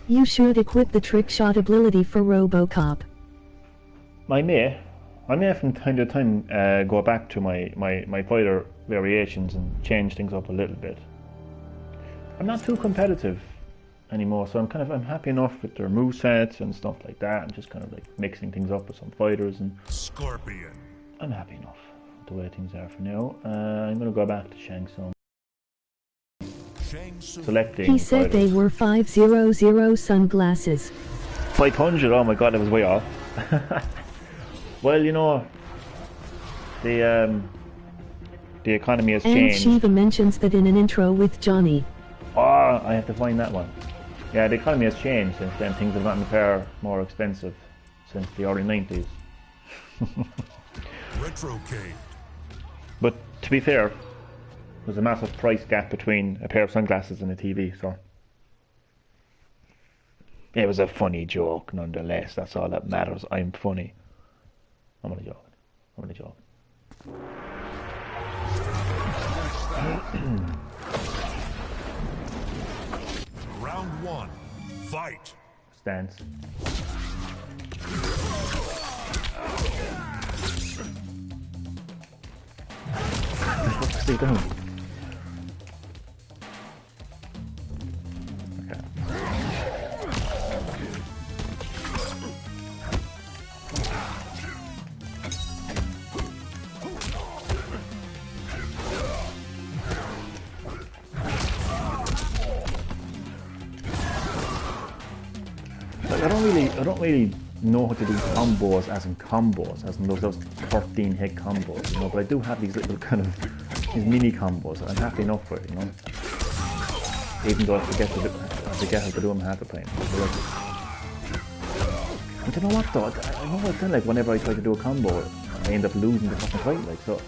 You should equip the trick shot ability for RoboCop. I may from time to time go back to my fighter variations and change things up a little bit. I'm not too competitive anymore, so I'm happy enough with their movesets and stuff like that, and just kind of like mixing things up with some fighters, and Scorpion. I'm happy enough with the way things are for now. I'm gonna go back to Shang Tsung. Selecting He said fighters. they were 500 sunglasses. 500, oh my god, that was way off. Well, you know, the economy has And changed. SHEEVA mentions that in an intro with Johnny. Oh, I have to find that one. Yeah, the economy has changed since then. Things have gotten far more expensive since the early 90s. Retrocade. But to be fair, there's a massive price gap between a pair of sunglasses and a TV, so it was a funny joke nonetheless. That's all that matters. I'm funny. I'm only joking. I'm only joking. Round one. Fight. Stance. What's he doing? Okay. Like, I don't really know how to do combos as in those 13 hit combos, you know, but I do have these little kind of these mini combos. I'm happy enough with it, you know. Even though I forget how to do them half the time. And you know what though? I know what I feel like whenever I try to do a combo, I end up losing the fucking fight, like, so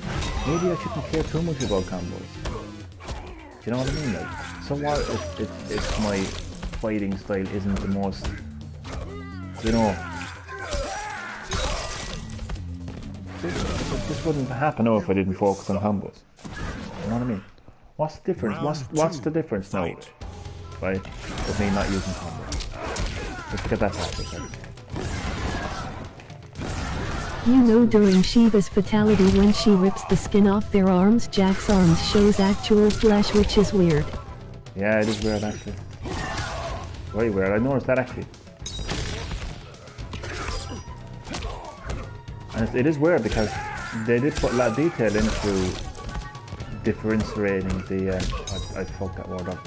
maybe I shouldn't care too much about combos. Do you know what I mean? Like, so what if my fighting style isn't the most, you know, this wouldn't happen if I didn't focus on combos. You know what I mean? What's the difference? What's the difference now, right? With me not using combos. Let's get that out of it. You know, during SHEEVA's fatality when she rips the skin off their arms, Jack's arms shows actual flesh, which is weird. Yeah, it is weird actually. Very weird. I noticed that actually. And it is weird because they did put a lot of detail into differentiating the I fucked that word up.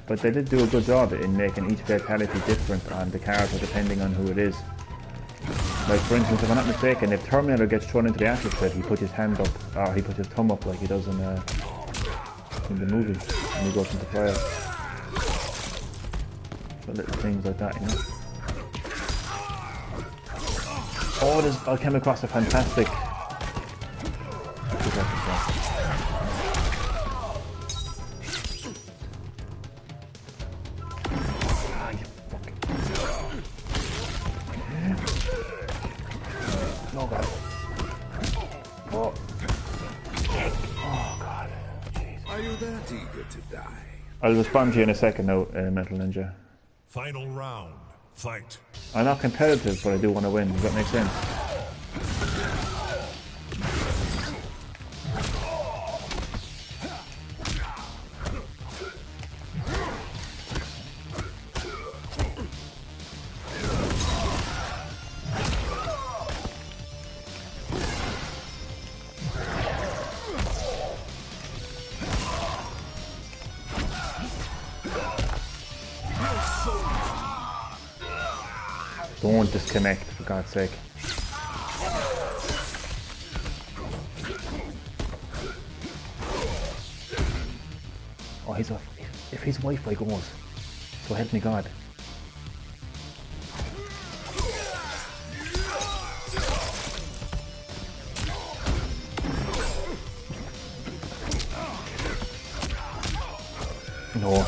But they did do a good job in making each fatality different on the character depending on who it is. Like for instance, if I'm not mistaken, if Terminator gets thrown into the acid pit, he puts his hand up, or he puts his thumb up like he does in the movie, and he goes into fire. So little things like that, you know. Oh, I came across a fantastic. Oh god. Oh. Oh god. Jeez. Are you that eager to die? I'll respond to you in a second now, Metal Ninja. Final round. Fight. I'm not competitive, but I do want to win. Does that make sense? Don't disconnect, for God's sake. Oh, he's off. If his Wi-Fi goes, so help me God. No.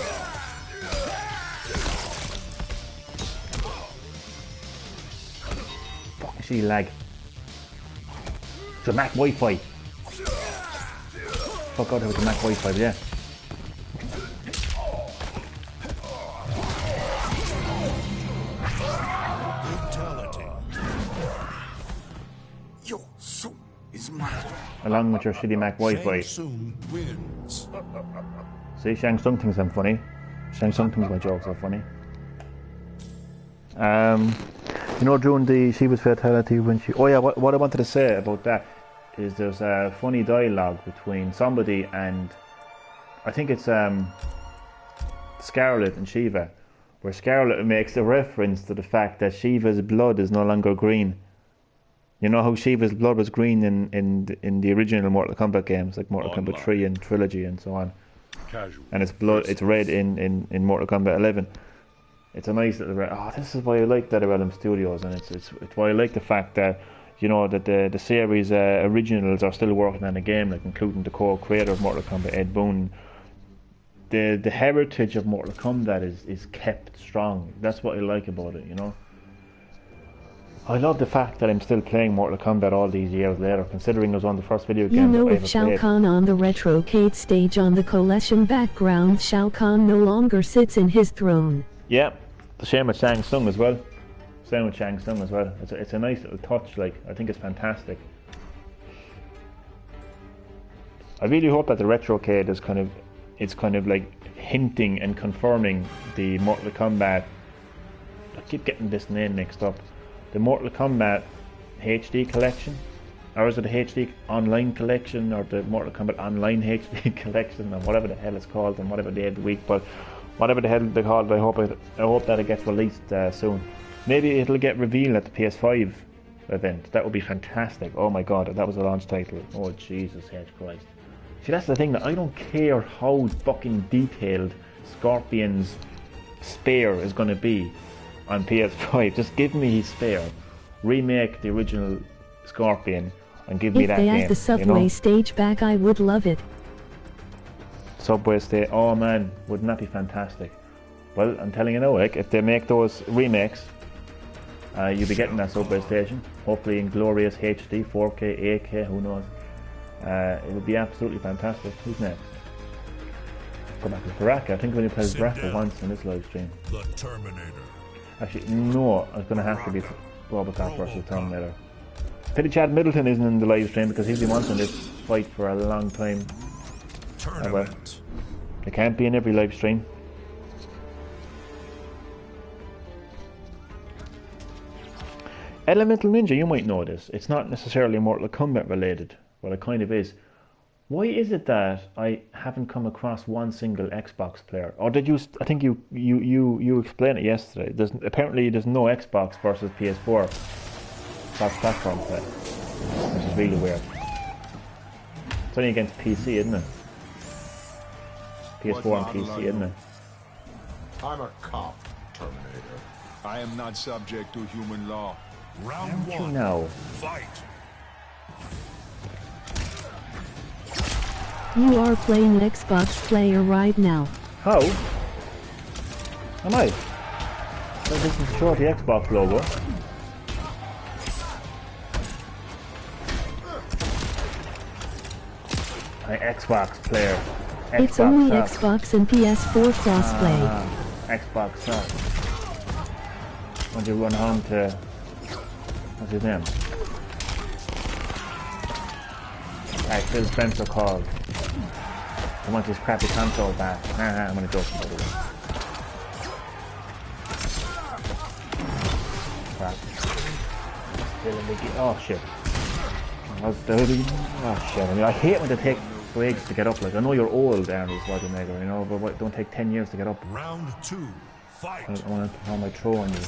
Fucking she lag. It's a Mac Wi-Fi. Fuck out with the Mac Wi-Fi, yeah. Your soul is mine. Along with your shitty Mac Wi-Fi. Shang Tsung wins. See, Shang Tsung thinks I'm funny. Shang Tsung thinks my jokes are funny. You know, during the SHEEVA's fatality when she... Oh yeah, what I wanted to say about that is there's a funny dialogue between somebody and... I think it's Scarlet and SHEEVA, where Scarlet makes a reference to the fact that SHEEVA's blood is no longer green. You know how SHEEVA's blood was green in the original Mortal Kombat games, like Mortal Kombat 3 and Trilogy and so on. Casual. And it's red in Mortal Kombat 11. It's a nice little red. Oh, this is why I like Dead Realm Studios, and it's why I like the fact that, you know, that the series originals are still working on the game, like including the co-creator of Mortal Kombat, Ed Boon. The heritage of Mortal Kombat is kept strong. That's what I like about it, you know. I love the fact that I'm still playing Mortal Kombat all these years later, considering it was one of the first video games You know, I with ever Shao played. Kahn on the Retrocade stage on the Coalition background, Shao Kahn no longer sits in his throne. Yeah, the same with Shang Tsung as well. Same with Shang Tsung as well. It's a nice little touch. Like, I think it's fantastic. I really hope that the Retrocade is kind of like hinting and confirming the Mortal Kombat. I keep getting this name mixed up. The Mortal Kombat HD collection, or is it the HD Online collection, or the Mortal Kombat Online HD collection, or whatever the hell it's called, and whatever day of the week. But whatever the hell they call it, I hope that it gets released soon. Maybe it'll get revealed at the PS5 event. That would be fantastic. Oh my god, that was a launch title. Oh Jesus H Christ. See, that's the thing, that I don't care how fucking detailed Scorpion's spear is going to be on PS5. Just give me his spear. Remake the original Scorpion and give me If that they game. add the subway you know? stage back, I would love it. Subway stage. Oh man, wouldn't that be fantastic? Well, I'm telling you now, like, if they make those remakes, you'll be getting that subway station. Hopefully in glorious HD, 4K, 8K, who knows? It would be absolutely fantastic. Who's next? Go back to Baraka. I think we only played Baraka once in this live stream. The Terminator. Actually, no, it's going to have to be Robocop versus Terminator. Pity Chad Middleton isn't in the live stream because he's been wanting this fight for a long time. Oh well. It can't be in every live stream. Elemental Ninja, you might know this. It's not necessarily Mortal Kombat related, but it kind of is. Why is it that I haven't come across one single Xbox player? Or did you? I think you explained it yesterday. Apparently there's no Xbox versus PS4. Xbox platform play, which is really weird. It's only against PC, isn't it? PS4 and PC, isn't it? I'm a cop, Terminator. I am not subject to human law. Round Don't you one. know? Fight. You are playing Xbox player right now. How? Am I? So this is short the Xbox logo. My Xbox player. Xbox It's only up. Xbox and PS4 crossplay. Xbox up. When you run home to... What's his name? Phil Spencer called. I want his crappy console back. I'm gonna joke about it. Crap. Oh shit. Oh shit. I mean, I hate when they take breaks to get up. Like, I know you're old, Arnold Schwarzenegger, you know, but what, don't take 10 years to get up. Round two. Fight. I want to have my throw on you.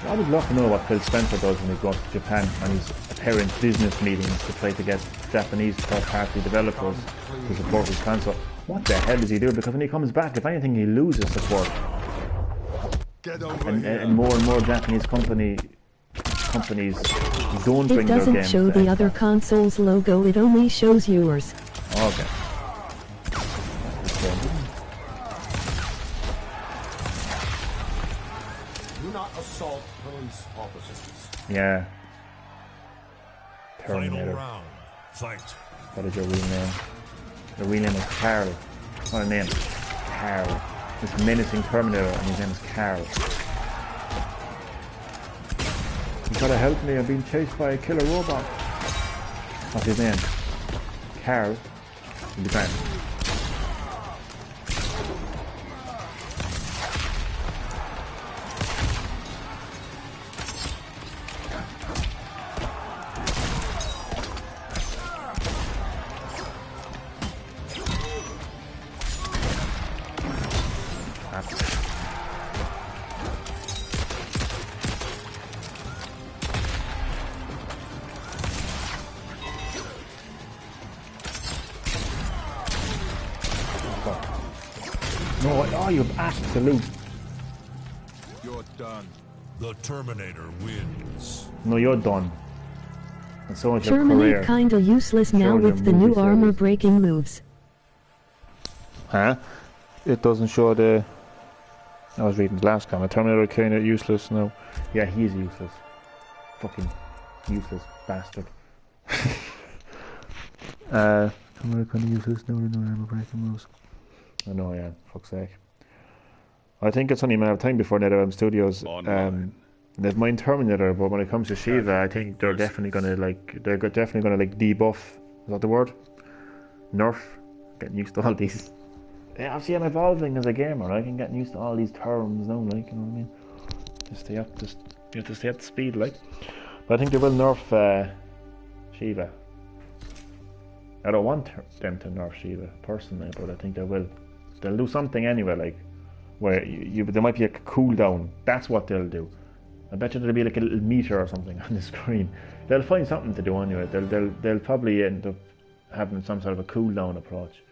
I would love to know what Phil Spencer does when he goes to Japan on his apparent business meetings to try to get Japanese third-party developers to support his console. What the hell does he do? Because when he comes back, if anything, he loses support. And more Japanese companies don't bring It their doesn't games show to the Xbox. other console's logo, it only shows yours. Okay. Do not assault police officers. Yeah. Final Terminator. round. Fight. What is your real name? Your real name is Carl. What a name. Carl. This menacing Terminator and his name is Carl. You gotta help me, I'm being chased by a killer robot. What's his name? Carl. In the back. No, oh, you absolute. You're done. The Terminator wins. No, you're done. And so is your Terminate career. kinda useless now Shows your with the new movie armor series. breaking moves. Huh? It doesn't show the... I was reading the last comment. Terminator kinda useless now. Yeah, he's useless. Fucking useless bastard. Terminator kinda useless now with no armor breaking moves. I know, yeah, fuck's sake. I think it's only a matter of time before NetherRealm Studios they've mind Terminator, but when it comes to SHEEVA, I think they're definitely gonna debuff. Is that the word? Nerf. Getting used to all these. Yeah, obviously I'm evolving as a gamer. Right? I'm getting used to all these terms now, like, you know what I mean? You have to stay up to speed, like. But I think they will nerf SHEEVA. I don't want them to nerf SHEEVA personally, but I think they will. They'll do something anyway, like where there might be a cooldown. That's what they'll do. I bet you there'll be like a little meter or something on the screen. They'll find something to do anyway. They'll probably end up having some sort of a cooldown approach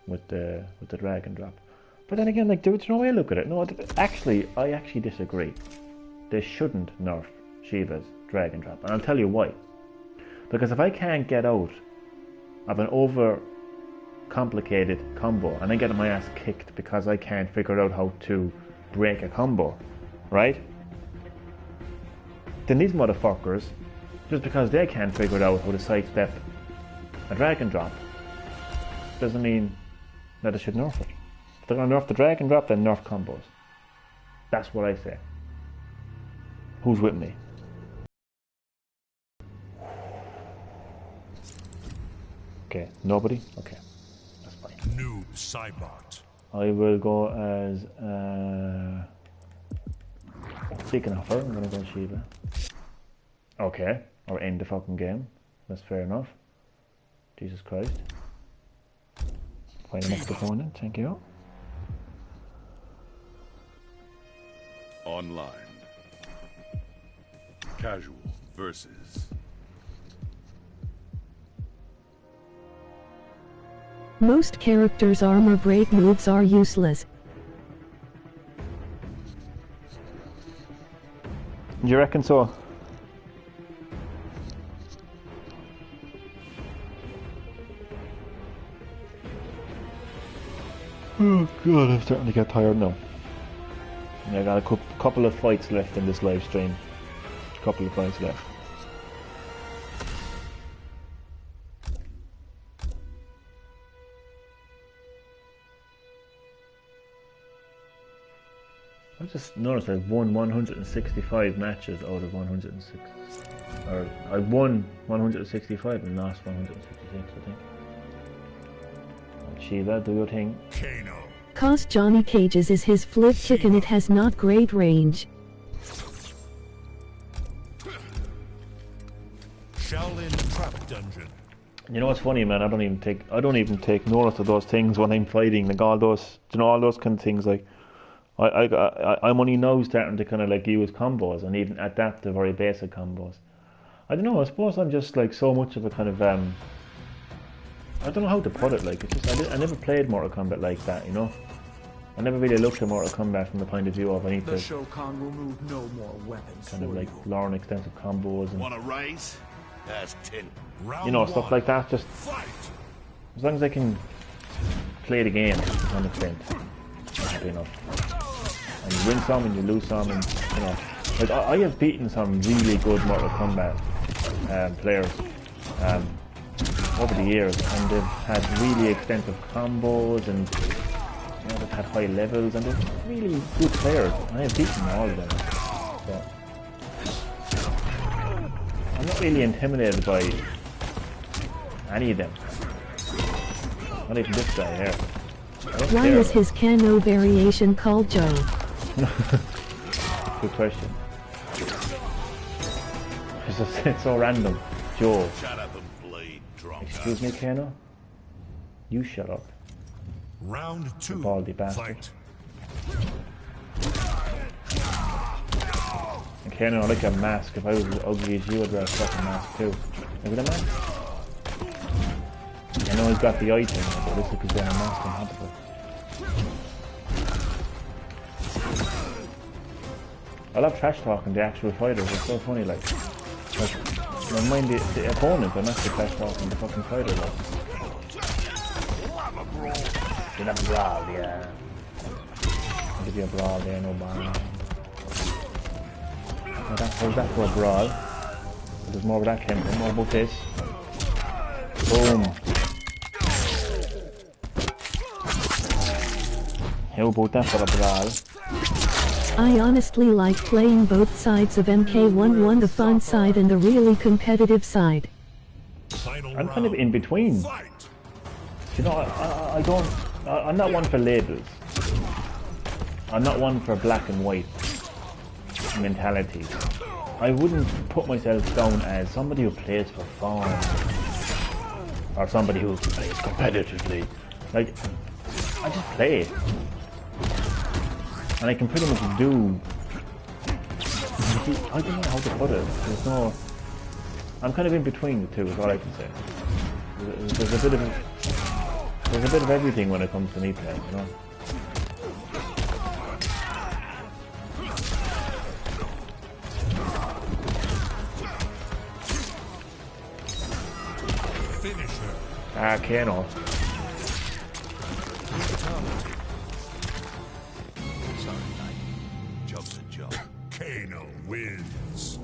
with the drag and drop. But then again, like, there's no way I look at it. No, actually, I actually disagree. They shouldn't nerf SHEEVA's drag and drop, and I'll tell you why. Because if I can't get out of an over complicated combo and I get my ass kicked because I can't figure out how to break a combo, right? Then these motherfuckers, just because they can't figure out how to sidestep a drag and drop, doesn't mean that they should nerf it. If they're gonna nerf the drag and drop, then nerf combos. That's what I say. Who's with me? Okay, nobody? Okay, that's fine. Noob Cybot. I will go as, speaking of her, I'm gonna go SHEEVA. Okay, or end the fucking game. That's fair enough. Jesus Christ. Find the next opponent, thank you. Online. Casual versus. Most characters' armor break moves are useless. You reckon so? Oh god, I'm starting to get tired now. I got a couple of fights left in this live stream. A couple of fights left. I just noticed I've won 165 matches out of 106. Or I won 165 and lost 166, I think. SHEEVA, do your thing. Kano. Cause Johnny Cage's is his flip kick and it has not great range. Shaolin Trap Dungeon. You know what's funny, man? I don't even take notice of those things when I'm fighting. Like all those, all those kind of things. Like I'm only now starting to kind of like use combos and even adapt to very basic combos. I don't know. I suppose I'm just like so much of a kind of I don't know how to put it. Like it's just I never played Mortal Kombat like that. You know. I never really looked at Mortal Kombat from the point of view of I need to Shokan will move no more weapons kind of like learn extensive combos and Wanna raise? That's 10. you know stuff like that. Just Fight. as long as I can play the game to some extent, I'm happy enough. And you win some and you lose some, and you know, like I have beaten some really good Mortal Kombat players over the years, and they've had really extensive combos, and you know, they've had high levels, and they're really good players. I have beaten all of them. So I'm not really intimidated by any of them. Not even this guy here. Why is his Kano variation called Joe? Good question. It's so random. Joe. Shut up and bleed, drunk. Excuse me, Kano? You shut up. Round 2. Baldy bastard. Fight. And Kano, I like a mask. If I was as ugly as you, I'd wear a fucking mask too. Look at the mask. I know he's got the item, but this is wearing a mask on top of it. I love trash talking the actual fighters. It's so funny, like never mind the opponent, but not the trash talking the fucking fighter. Like. You'll have a brawl, yeah. I'll give you a brawl there, no bother. How's that for a brawl? There's more where that came from. More about this. Boom. How about that for a brawl? I honestly like playing both sides of MK11, the fun side and the really competitive side. I'm kind of in between. You know, I'm not one for labels. I'm not one for black and white mentality. I wouldn't put myself down as somebody who plays for fun or somebody who plays competitively. Like, I just play. And I can pretty much do... I don't know how to put it. There's no... I'm kind of in between the two is all I can say. There's a bit of everything when it comes to me playing, you know? Ah, Kano. Kano wins.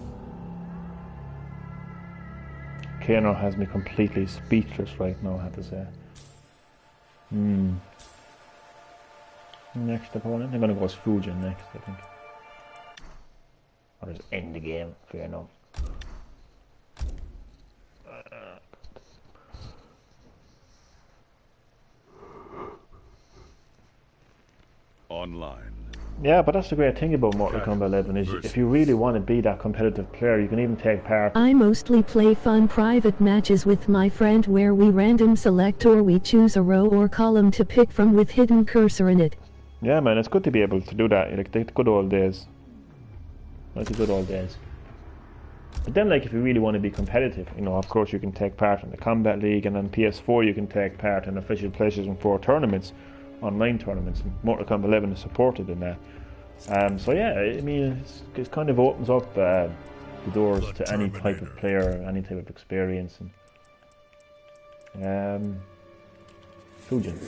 Kano has me completely speechless right now, I have to say. Next opponent, I'm gonna go as Fujin next, I think. Or just end the game, fair enough. Online. Yeah, but that's the great thing about Mortal Kombat 11 is if you really want to be that competitive player, you can even take part. I mostly play fun private matches with my friend where we random select or we choose a row or column to pick from with hidden cursor in it. Yeah, man, it's good to be able to do that, like the good old days. Like the good old days. But then, like, if you really want to be competitive, you know, of course you can take part in the Combat League, and on PS4 you can take part in official PlayStation 4 tournaments, online tournaments, and Mortal Kombat 11 is supported in that. So yeah, I mean, it kind of opens up the doors to any type of player, any type of experience. And Fujin.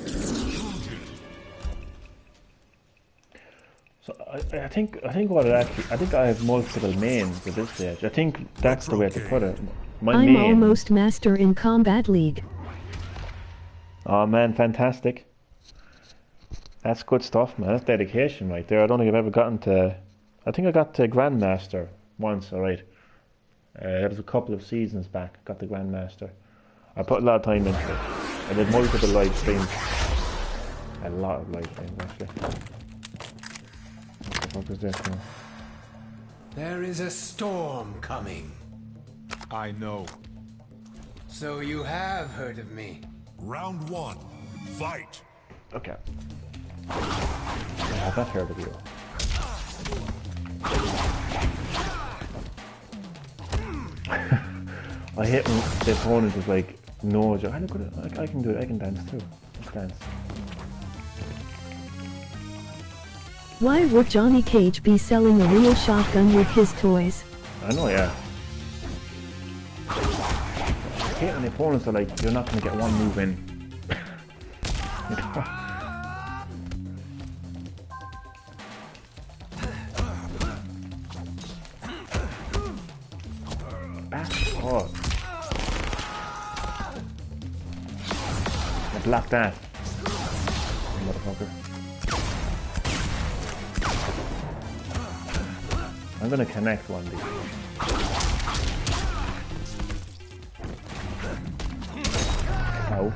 So I think what it actually, I think I have multiple mains at this stage. I think that's the way to put it. I'm almost master in Combat League. Oh man, fantastic. That's good stuff, man. That's dedication right there. I don't think I've ever gotten to... I think I got to Grandmaster once, alright. It was a couple of seasons back. Got the Grandmaster. I put a lot of time into it. I did multiple live streams. A lot of live streams, actually. What the fuck is this now? There is a storm coming. I know. So you have heard of me. Round 1. Fight. Okay. Yeah, I've not heard of you. I hate when the opponent is like, no, I can do it, I can dance too. Let's dance. Why would Johnny Cage be selling a real shotgun with his toys? I know, yeah. I hate when the opponents are like, you're not going to get one move in. Oh. I blocked that. Motherfucker. I'm gonna connect one of these. Ow.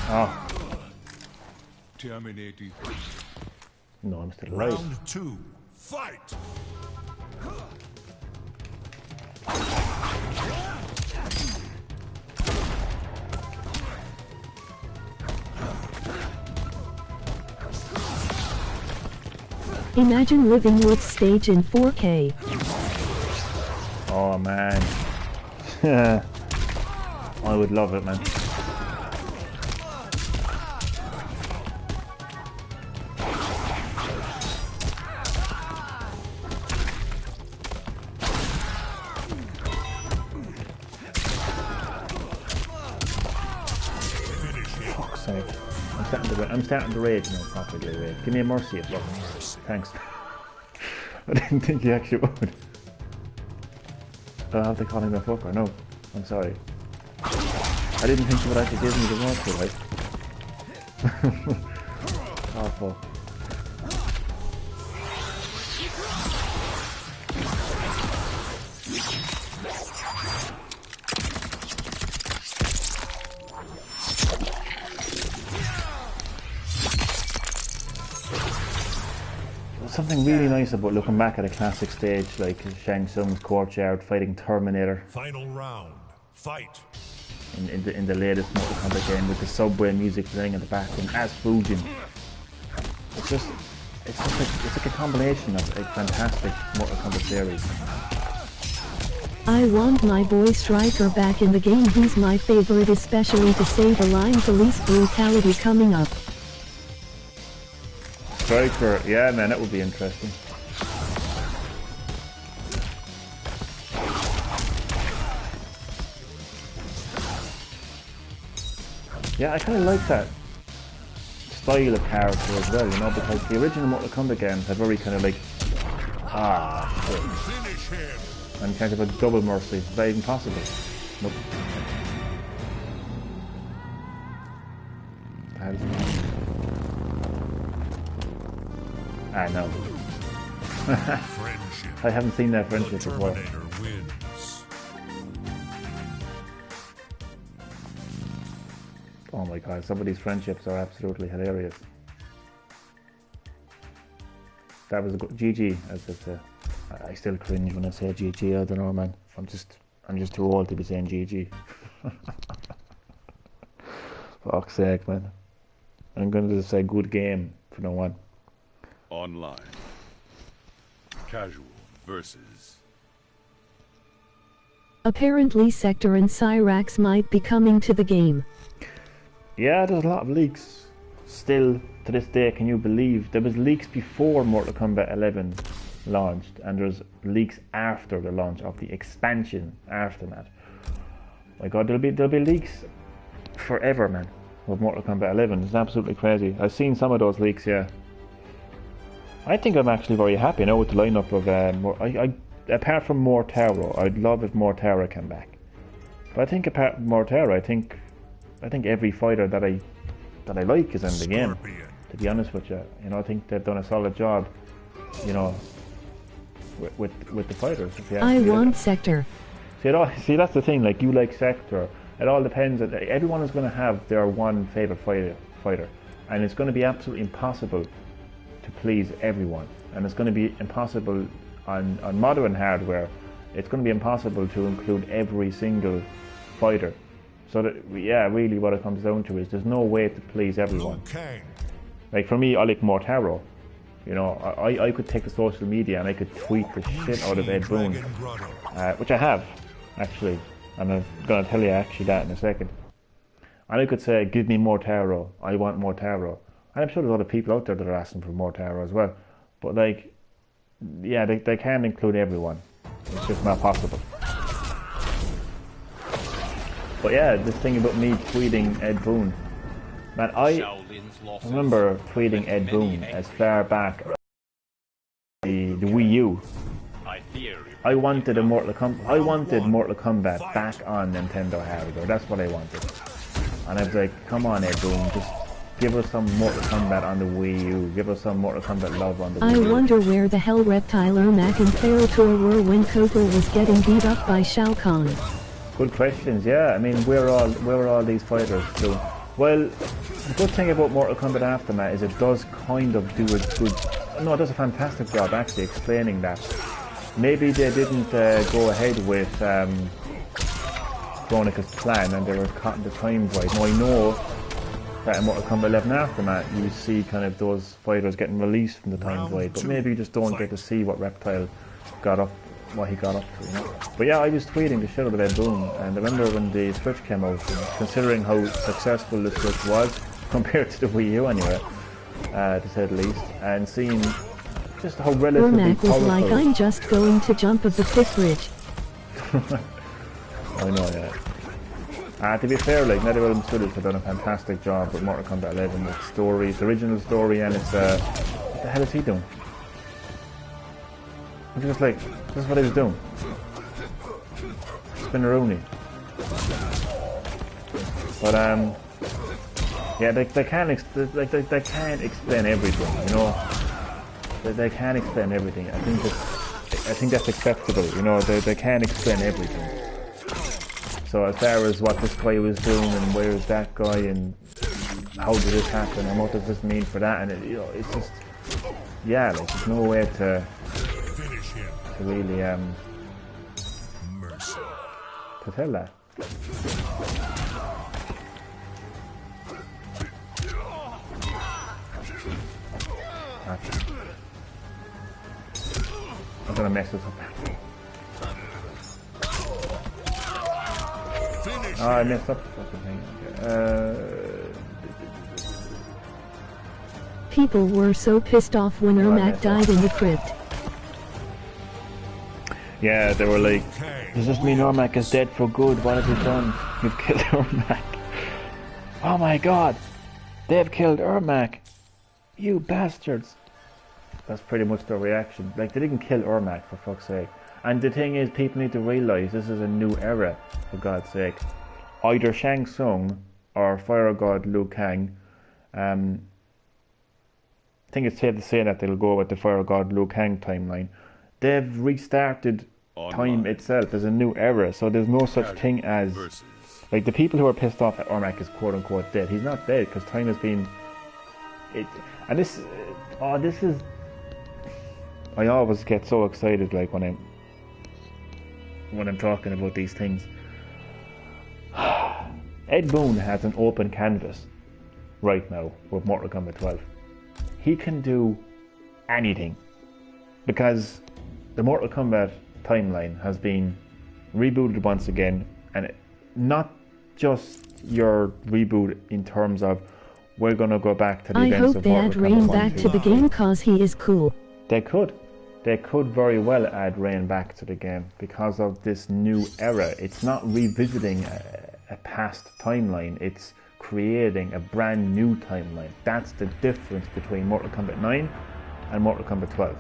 Oh. Terminated. No, I'm still alive. Round 2. Fight. Imagine living with stage in 4K. Oh man. I would love it, man. Fuck's sake. I'm starting to rage now, properly rage. Give me a mercy as well. Thanks. I didn't think you actually would. Do I have to call him a fucker? No. I'm sorry. I didn't think you would actually give me the mercy, right? Awful. Something really nice about looking back at a classic stage like Shang Tsung's Courtyard fighting Terminator. Final round. Fight. In the latest Mortal Kombat game with the subway music playing in the background as Fujin. It's like a combination of a fantastic Mortal Kombat series. I want my boy Striker back in the game. He's my favorite, especially to say the line police brutality coming up. Striker, yeah man, that would be interesting. Yeah, I kind of like that style of character as well, you know, because the original Mortal Kombat games had very kind of like, shit. And kind of a double mercy. Is that even possible? Nope. I know. Friendship. I haven't seen that The friendship before. Terminator wins. Oh my god, some of these friendships are absolutely hilarious. That was a good GG, as I say. I still cringe when I say GG. I don't know, man. I'm just too old to be saying GG. Fuck's sake, man. I'm gonna just say good game for no one. Online. Casual versus. Apparently Sector and Cyrax might be coming to the game. Yeah, there's a lot of leaks. Still, to this day, can you believe? There was leaks before Mortal Kombat 11 launched, and there's leaks after the launch of the expansion after that. My god, there'll be leaks forever, man, with Mortal Kombat 11. It's absolutely crazy. I've seen some of those leaks, yeah. I think I'm actually very happy now with the lineup of apart from Mortaro. I'd love if Mortaro came back. But I think apart from Mortaro, I think every fighter that I like is in the game. To be honest with you, you know, I think they've done a solid job, you know, with the fighters. I want Sector. See, that's the thing. Like, you like Sector. It all depends. Everyone is going to have their one favorite fighter, and it's going to be absolutely impossible to please everyone. And it's going to be impossible on modern hardware. It's going to be impossible to include every single fighter. So that, yeah, really what it comes down to is there's no way to please everyone. Like, for me, I like Mortaro. You know, I could take the social media and I could tweet the shit out of Ed Boon, which I have, actually, and I'm going to tell you actually that in a second. And I could say, give me Mortaro, I want Mortaro. And I'm sure there's other people out there that are asking for Mortaro as well. But, like, yeah, they can't include everyone. It's just not possible. But yeah, this thing about me tweeting Ed Boon. Man, I remember tweeting Ed Boon as far back as the Wii U. I wanted Mortal Kombat back on Nintendo hardware. That's what I wanted. And I was like, come on Ed Boon, just give us some Mortal Kombat on the Wii U. Give us some Mortal Kombat love on the Wii U. I wonder where the hell Reptile Ermac and Ferrotor were when Coco was getting beat up by Shao Kahn. Good questions, yeah. I mean, where are all these fighters doing? Well, the good thing about Mortal Kombat Aftermath is it does kind of do a good... No, it does a fantastic job actually explaining that. Maybe they didn't go ahead with Veronica's plan and they were cutting the times right. Now, I know that in Mortal Kombat 11 Aftermath you see kind of those fighters getting released from the times right, but maybe you just don't get to see what Reptile got up, what he got up to, you know. But yeah, I was tweeting the shit out of Ed Boon, and I remember when the Switch came out, considering how successful the Switch was compared to the Wii U anyway, to say the least, and seeing just how relatively Ermac was powerful... like, I'm just going to jump of the fifth bridge. I know, yeah. To be fair, like, NetherRealm Studios have done a fantastic job with Mortal Kombat 11, with story, its original story, and it's what the hell is he doing? I'm just like, this is what he was doing. Spinneroonie. But yeah, they can't explain everything, you know. They can't explain everything. I think that's acceptable, you know. They can't explain everything. So as far as what this guy was doing and where is that guy and how did this happen and what does this mean for that, and it, you know, it's just, yeah, like, there's no way to really to tell that. I'm gonna mess this up. Oh, I messed up the fucking thing. People were so pissed off when Ermac died in the crypt. Yeah, they were like, does this mean Ermac is dead for good? What have you done? You've killed Ermac. Oh my god, they've killed Ermac. You bastards. That's pretty much their reaction. Like, they didn't kill Ermac, for fuck's sake. And the thing is, people need to realise this is a new era, for God's sake. Either Shang Tsung or Fire God Liu Kang I think it's safe to say that they'll go with the Fire God Liu Kang timeline. They've restarted time itself. There's a new era, so there's no such thing as like the people who are pissed off that Ormac is quote unquote dead. He's not dead because time has been. And this is. I always get so excited like when I'm talking about these things. Ed Boon has an open canvas right now with Mortal Kombat 12. He can do anything because the Mortal Kombat timeline has been rebooted once again, and not just your reboot in terms of we're gonna go back to the events of Mortal Kombat 1. I hope they add Rain back to the game cause he is cool. They could very well add Rain back to the game because of this new era. It's not revisiting a past timeline, it's creating a brand new timeline. That's the difference between Mortal Kombat 9 and Mortal Kombat 12.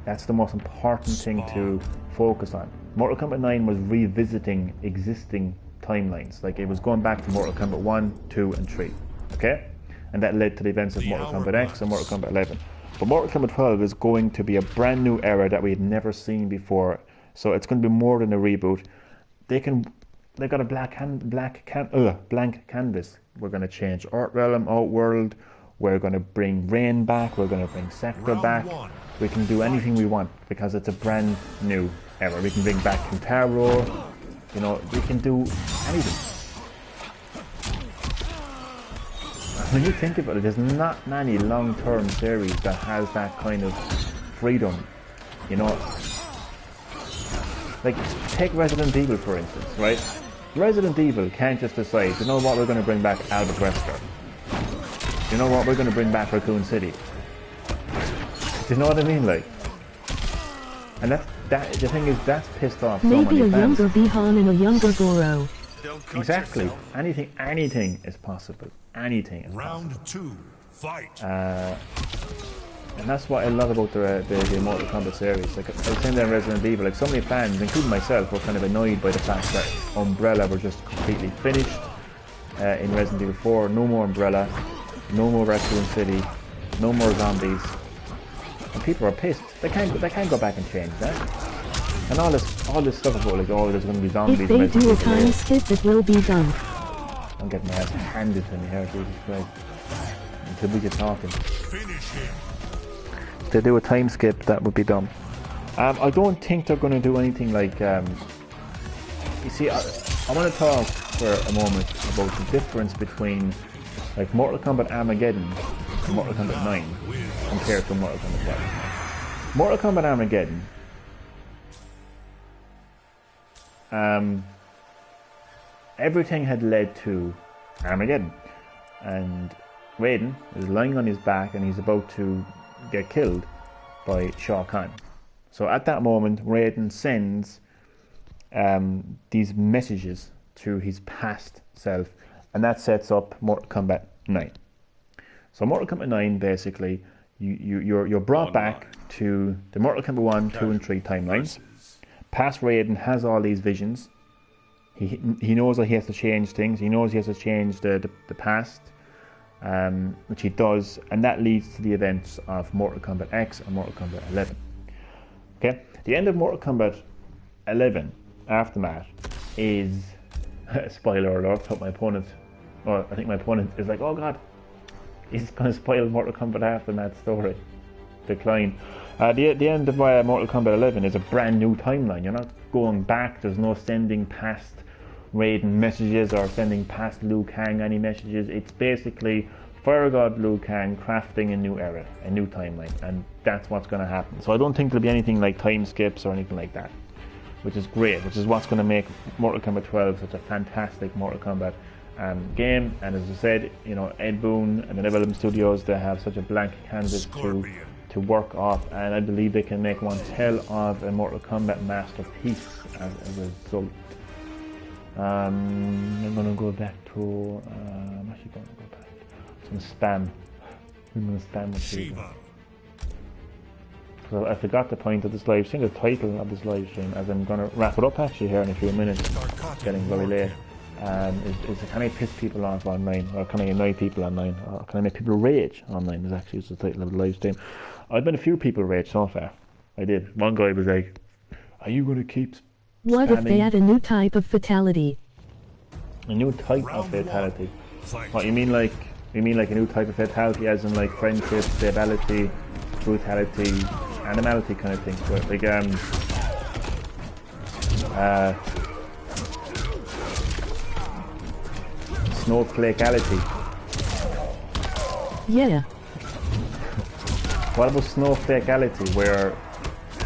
That's the most important thing to focus on. Mortal Kombat 9 was revisiting existing timelines. Like it was going back to Mortal Kombat 1, 2 and 3. Okay? And that led to the events of Mortal Kombat X and Mortal Kombat 11. But Mortal Kombat 12 is going to be a brand new era that we had never seen before. So it's going to be more than a reboot. They got a blank canvas. We're going to change Art Realm, Outworld. We're going to bring Rain back. We're going to bring Sector back. We can do anything we want because it's a brand new era. We can bring back Kintaro. You know, we can do anything. When you think about it, there's not many long-term series that has that kind of freedom. You know, like take Resident Evil for instance, right? Resident Evil can't just decide, you know what, we're going to bring back Albert Wesker. You know what, we're going to bring back Raccoon City. Do you know what I mean? Like, and the thing is, that's pissed off so many fans. Maybe a younger Bihan and a younger Goro. Exactly. Anything is possible. Anything is Round 2, fight. And that's what I love about the Mortal Kombat series. Like I was saying there in Resident Evil, like so many fans, including myself, were kind of annoyed by the fact that Umbrella were just completely finished in Resident Evil 4. No more Umbrella, no more Raccoon City, no more zombies. And people are pissed. They can't go back and change that. And all this stuff about like, oh, there's going to be zombies. If they do a time skip, it will be done. I'm getting my ass handed to me here, Jesus Christ. Until we get talking. Finish him. If they do a time skip, that would be dumb. I don't think they're going to do anything like... you see, I want to talk for a moment about the difference between like Mortal Kombat Armageddon and Mortal Kombat 9 compared to Mortal Kombat 12. Mortal Kombat Armageddon... everything had led to Armageddon, and Raiden is lying on his back and he's about to get killed by Shao Kahn. So at that moment, Raiden sends these messages to his past self, and that sets up Mortal Kombat 9. So Mortal Kombat 9, basically, you're brought back to the Mortal Kombat 1, 2 and 3 timelines. Past Raiden has all these visions. He knows that he has to change things. He knows he has to change the past, which he does, and that leads to the events of Mortal Kombat X and Mortal Kombat 11. Okay, the end of Mortal Kombat 11 Aftermath is spoiler alert. But my opponent, or I think my opponent is like, oh god, he's going to spoil Mortal Kombat Aftermath story. Decline. The end of Mortal Kombat 11 is a brand new timeline. You're not going back. There's no sending past Raiden messages or sending past Liu Kang any messages. It's basically Fire God Liu Kang crafting a new era, a new timeline, and that's what's going to happen. So I don't think there'll be anything like time skips or anything like that, which is great, which is what's going to make Mortal Kombat 12 such a fantastic Mortal Kombat game. And as I said, you know, Ed Boon and the NetherRealm Studios, they have such a blank canvas to work off, and I believe they can make one hell of a Mortal Kombat masterpiece as a result. I'm gonna go back to I'm actually gonna go back to some spam. I'm gonna spam with SHEEVA. So I forgot the point of this live stream, the title of this live stream, as I'm gonna wrap it up actually here in a few minutes. It's getting very late. is can I piss people off online, or can I annoy people online, or can I make people rage online? Is actually the title of the live stream. I've been a few people rage so far. I did. One guy was like, "Are you going to keep?" What if they add a new type of fatality? A new type of fatality. What you mean, like? You mean like a new type of fatality, as in like friendship, stability, brutality, animality kind of thing? So like snowflakeality. Yeah. What about snowflakeality, where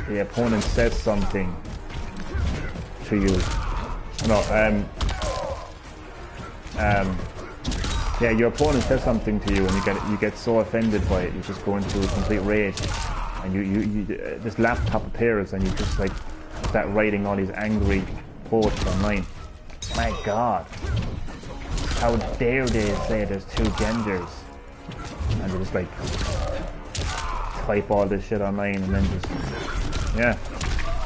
the opponent says something to you? No, yeah, your opponent says something to you, and you get so offended by it, you just go into a complete rage, and you this laptop appears, and you just like start writing all these angry posts online. My God, how dare they say there's two genders? And they just like type all this shit online, and then just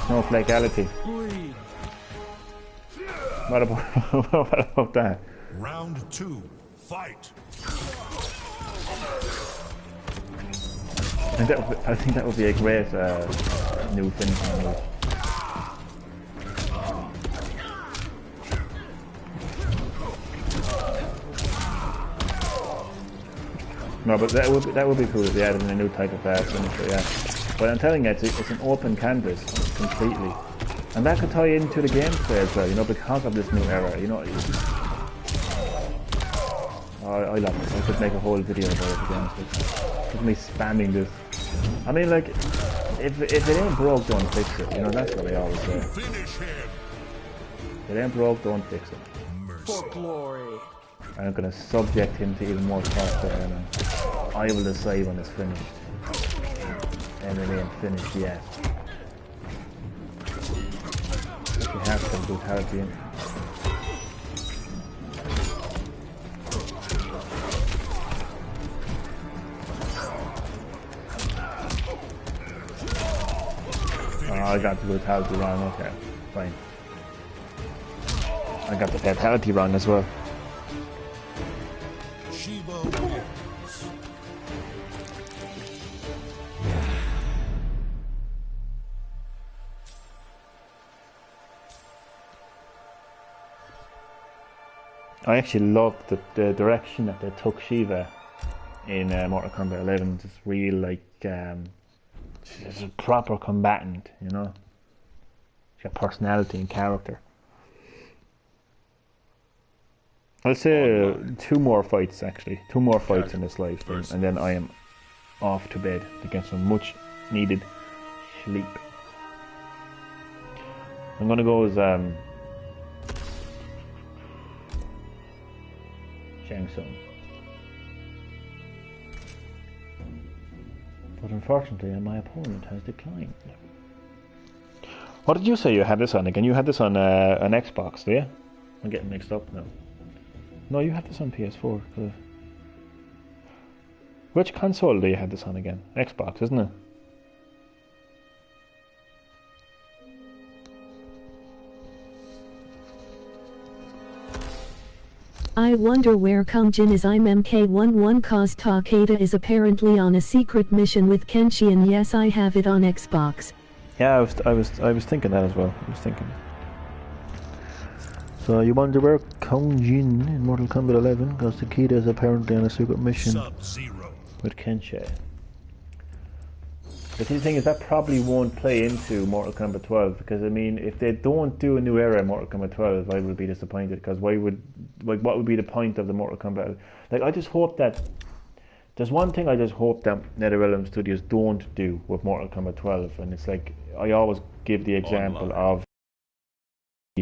snowflakeality. What about that? Round 2, fight. I think that would be a great new finishing move. No, but that would be cool if they added a new type of finisher, yeah. But I'm telling you, it's an open canvas completely, and that could tie into the gameplay as well, you know, because of this new era. You know, I love it. I could make a whole video about it, to be honest with you. Just me spamming this. I mean, like, if it ain't broke, don't fix it. You know, that's what I always say. If it ain't broke, don't fix it. For glory. And I'm gonna subject him to even more torture, and I will decide when it's finished. And it ain't finished yet. You have some brutality in it. Oh, I got the brutality wrong, okay, fine. I got the fatality wrong as well. SHEEVA wins. I actually love the direction that they took SHEEVA in Mortal Kombat 11. Just real, like, she's a proper combatant, you know. She's got personality and character. I'll say 2 more fights, actually. 2 more fights in this live stream, and then I am off to bed to get some much needed sleep. I'm gonna go as Shang Tsung. But unfortunately, my opponent has declined. What did you say you had this on again? You had this on an Xbox, do you? I'm getting mixed up now. No, you had this on PS4. Which console do you have this on again? Xbox, isn't it? I wonder where Kung-Jin is. I'm MK11 cause Takeda is apparently on a secret mission with Kenshi, and yes, I have it on Xbox. Yeah, I was thinking that as well. I was thinking. So you wonder where Kung-Jin in Mortal Kombat 11, because Takeda is apparently on a secret mission with Kenshi. The thing is, that probably won't play into Mortal Kombat 12, because I mean, if they don't do a new era in Mortal Kombat 12, I would be disappointed, because what would be the point of the Mortal Kombat? Like, I just hope that, there's one thing I just hope that NetherRealm Studios don't do with Mortal Kombat 12, and it's like, I always give the example of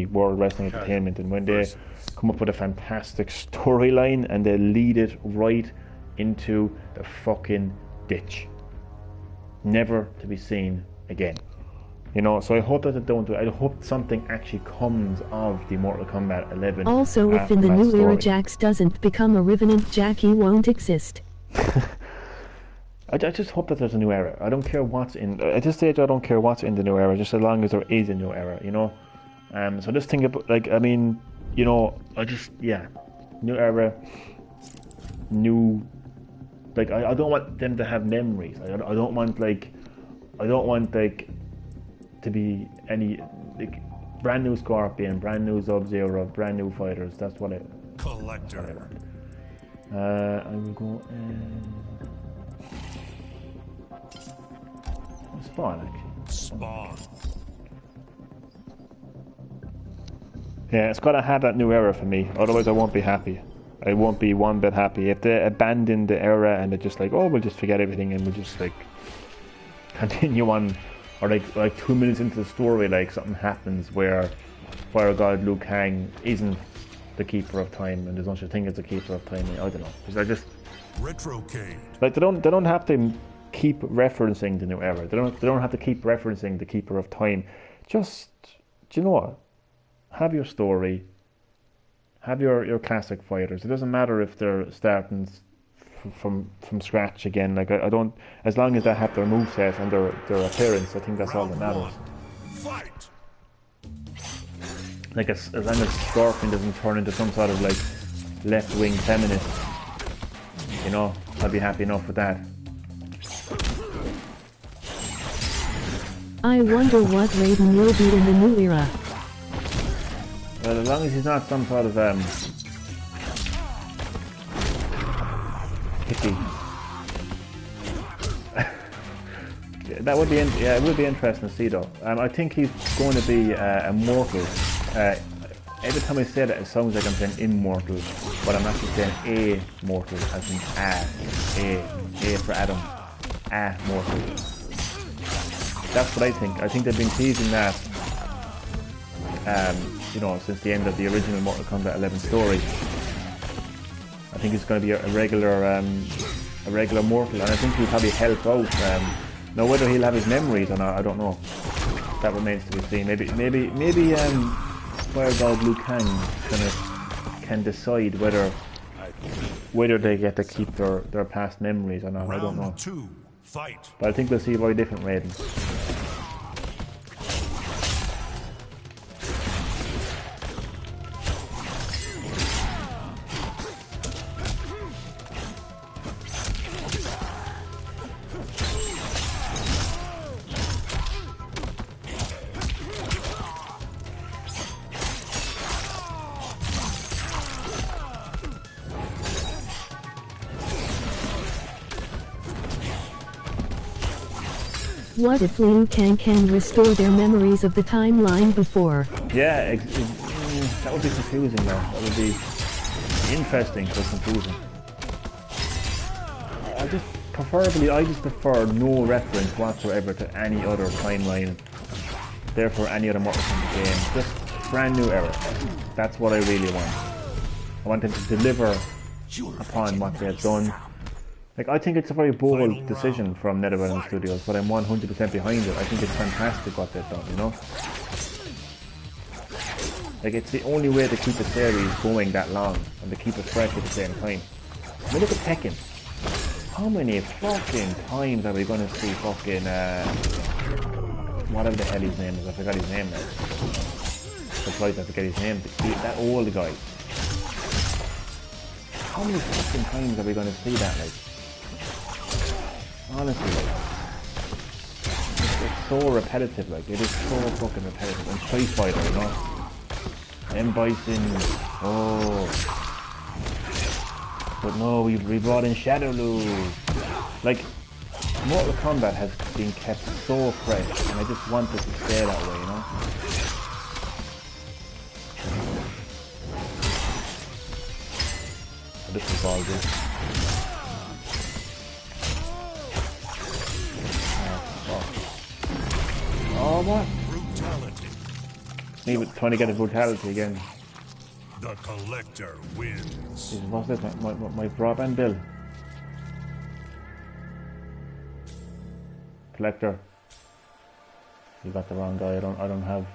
World Wrestling Entertainment, and when they come up with a fantastic storyline and they lead it right into the fucking ditch, never to be seen again, you know. So I hope that they don't do it. I hope something actually comes of the Mortal Kombat 11. Also, if in the new era Jax doesn't become a Revenant, Jackie won't exist. I just hope that there's a new era. I don't care what's in, at this stage I don't care what's in the new era, just as long as there is a new era, you know. So just think about, like, I mean, you know, I just, yeah, new era, new, like, I don't want them to have memories. I don't want, like, to be any, like, brand new Scorpion, brand new Sub-Zero, brand new fighters. That's what I, Collector. that's what I want. I will go, Spawn, actually. Spawn. Yeah, it's got to have that new era for me, otherwise I won't be happy. I won't be one bit happy. If they abandon the era and they're just like, oh, we'll just forget everything and we'll just, like, continue on, or like 2 minutes into the story, like, something happens where Fire God Liu Kang isn't the Keeper of Time and there's no such thing as the Keeper of Time. I don't know. Because I just... Retrocade. Like, they don't have to keep referencing the new era. They don't have to keep referencing the Keeper of Time. Just, do you know what? Have your story. Have your classic fighters. It doesn't matter if they're starting from scratch again. Like, I don't, as long as they have their moveset and their appearance, I think that's all that matters. Fight. Like, as long as Scorpion doesn't turn into some sort of, like, left-wing feminist, you know, I'll be happy enough with that. I wonder what Raiden will be in the new era. Well, as long as he's not some sort of hippie. That would be yeah, it would be interesting to see though. I think he's going to be immortal. Every time I say that, it sounds like I'm saying immortal, but I'm actually saying a-mortal, as in A for Adam, a-mortal. That's what I think. I think they've been teasing that. You know, since the end of the original Mortal Kombat 11 story. I think it's going to be a regular mortal, and I think he'll probably help out. Now, whether he'll have his memories or not, I don't know. That remains to be seen. Maybe Fire God Liu Kang can decide whether they get to keep their past memories or not. I don't know. Round 2, fight. But I think we'll see a very different Raiden. What if Liu Kang can restore their memories of the timeline before? Yeah, that would be confusing though. That would be interesting but confusing. I just prefer no reference whatsoever to any other timeline, therefore any other Mortal Kombat game. Just brand new era. That's what I really want. I want them to deliver upon what they have done. Like, I think it's a very bold decision from NetherRealm Studios, but I'm 100% behind it. I think it's fantastic what they've done, you know? Like, it's the only way to keep a series going that long and to keep it fresh at the same time. I mean, look at Tekken. How many fucking times are we going to see fucking, whatever the hell his name is? I forgot his name now. That's right, I forget his name. That old guy. How many fucking times are we going to see that, like? Honestly, like, it's so repetitive, like, it is so fucking repetitive. And Street Fighter, you know? M. Bison, oh. But no, we brought in Shadow Lu. Like, Mortal Kombat has been kept so fresh, and I just want it to stay that way, you know? So this is all good. Oh, what? Brutality. Me trying to get a brutality again. The collector wins. Jesus, what's this? My broadband bill. Collector. You got the wrong guy. I don't have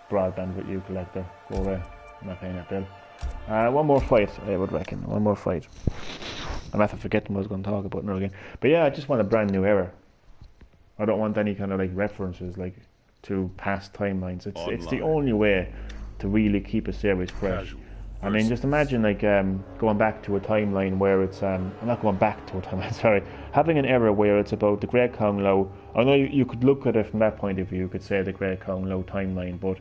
broadband with you, Collector. Go away. I'm not paying that bill. One more fight, I would reckon. One more fight. I'm after forgetting what I was going to talk about now again. But yeah, I just want a brand new era. I don't want any kind of like references like to past timelines. It's the only way to really keep a series fresh. Casual I mean, just imagine like going back to a timeline where it's not going back to a timeline. Sorry, having an era where it's about the Great Kong Lo. I know you could look at it from that point of view. You could say the Great Kong Lo timeline, but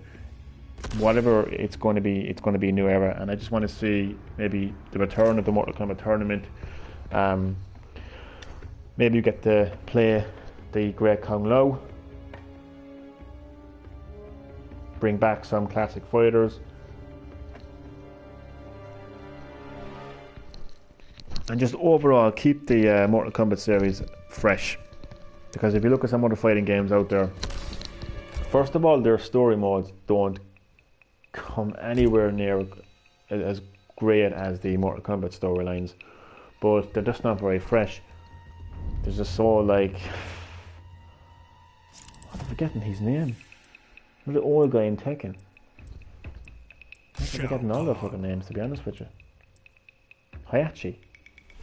whatever it's going to be a new era. And I just want to see maybe the return of the Mortal Kombat tournament. Maybe you get to play the Great Kong Lo. Bring back some classic fighters. And just overall keep the Mortal Kombat series fresh, because if you look at some other fighting games out there, first of all, their story modes don't come anywhere near as great as the Mortal Kombat storylines, but they're just not very fresh. They're just so like, I'm forgetting his name. The old guy in Tekken. I'm forgetting all their fucking names, to be honest with you. Hayachi.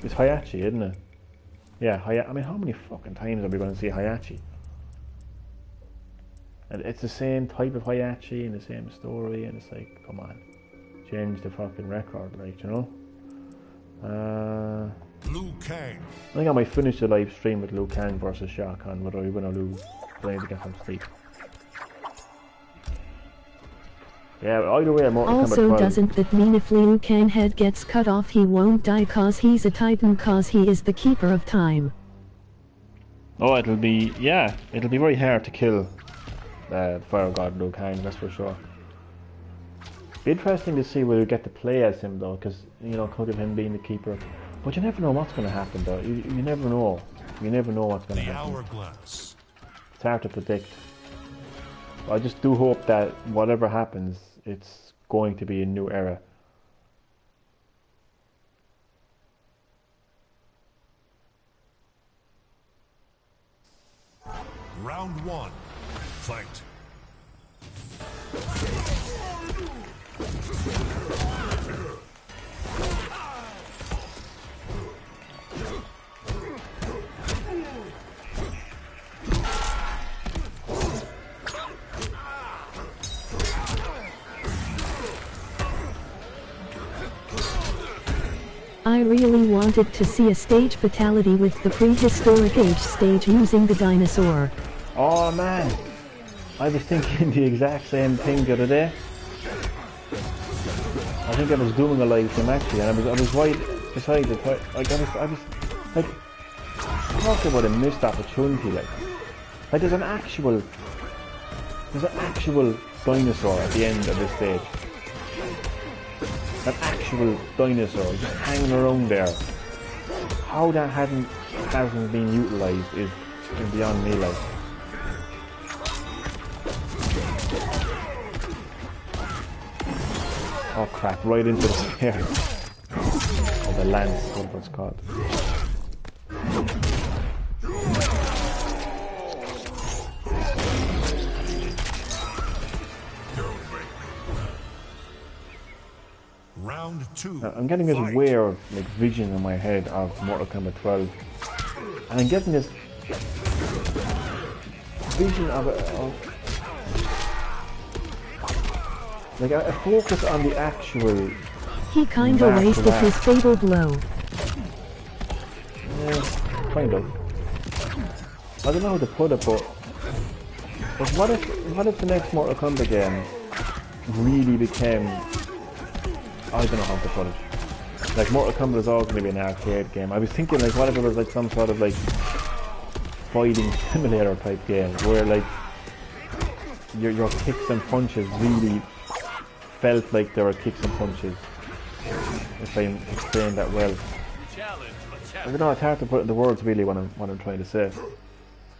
It's Hayachi, isn't it? Yeah, I mean, how many fucking times are we going to see Hayachi? And it's the same type of Hayachi and the same story, and it's like, come on, change the fucking record, like, you know? Liu Kang. I think I might finish the live stream with Liu Kang versus Shao Kahn, whether I win or lose, but I need to get some sleep. Yeah, either way, also, doesn't that mean if Liu Kang head gets cut off he won't die cause he's a titan cause he is the keeper of time? Oh, it'll be very hard to kill Fire God Liu Kang, that's for sure. Be interesting to see whether we get to play as him though, because, you know, because of him being the keeper. But you never know what's going to happen though, you never know. You never know what's going to happen. Hourglass. It's hard to predict. I just do hope that whatever happens, it's going to be a new era. Round 1. Fight. I really wanted to see a stage fatality with the prehistoric age stage using the dinosaur. Oh man, I was thinking the exact same thing the other day. I think I was doing a live stream actually, and I was right beside it. Like I was like, talk about a missed opportunity. Like there's an actual dinosaur at the end of this stage. An actual dinosaur just hanging around there. How that hasn't been utilised is beyond me, like. Oh crap, right into the spear. Or the lance, whatever it's called. Round 2. I'm getting this weird like vision in my head of Mortal Kombat 12, and I'm getting this vision of like a focus on the actual. He kinda wasted his fatal blow. Yeah, kind of. I don't know how to put it, but what if the next Mortal Kombat game really became, I don't know how to put it. Like Mortal Kombat is always going to be an arcade game. I was thinking like what if it was like some sort of like fighting simulator type game where like your kicks and punches really felt like there were kicks and punches. If I'm explaining that well. I don't know, it's hard to put into words really what I'm trying to say.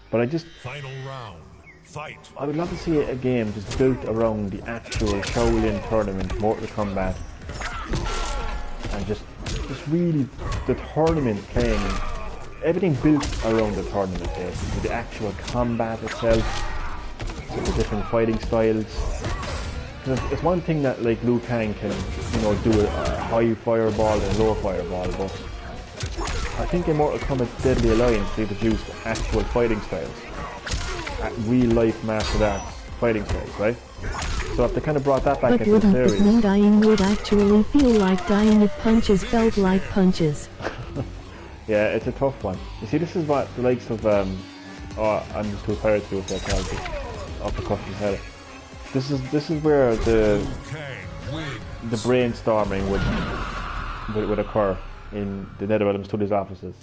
But I just Final round. Fight. I would love to see a game just built around the actual Shaolin tournament, Mortal Kombat. And just really the tournament playing, everything built around the tournament with the actual combat itself, with the different fighting styles. Because it's one thing that like Liu Kang can, you know, do a high fireball and low fireball, but I think in Mortal Kombat Deadly Alliance they produced actual fighting styles, real life martial arts fighting styles, right? So if they kind of brought that back But into the wouldn't it series... mean dying would actually feel like dying if punches felt like punches? Yeah, it's a tough one. You see, this is what the likes of... oh, I'm just too tired to do with that character. Off the cuff of his head. This is where the brainstorming would occur in the NetherRealm Studios offices.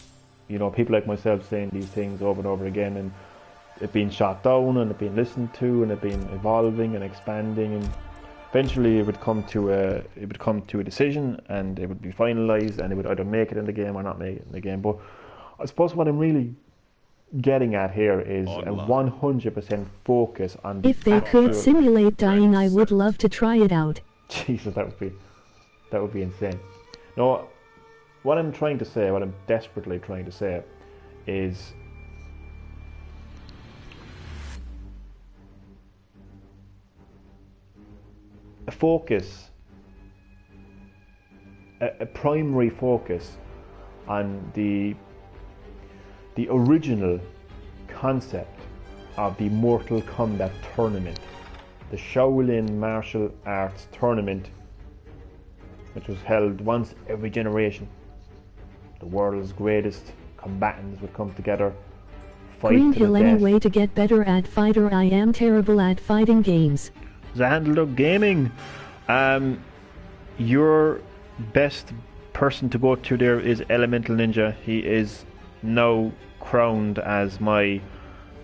You know, people like myself saying these things over and over again, and it being shot down, and it being listened to, and it being evolving and expanding, and eventually it would come to a decision, and it would be finalized, and it would either make it in the game or not make it in the game. But I suppose what I'm really getting at here is a 100% focus on the If they could simulate dying, I would love to try it out. Jesus, that would be insane. No, what I'm trying to say, what I'm desperately trying to say, is a focus, a primary focus on the original concept of the Mortal Kombat tournament, the Shaolin martial arts tournament, which was held once every generation. The world's greatest combatants would come together, fight Green to the Hill, death. any way to get better at fighter? I am terrible at fighting games. Untitled Gaming. Your best person to go to there is Elemental Ninja. He is now crowned as my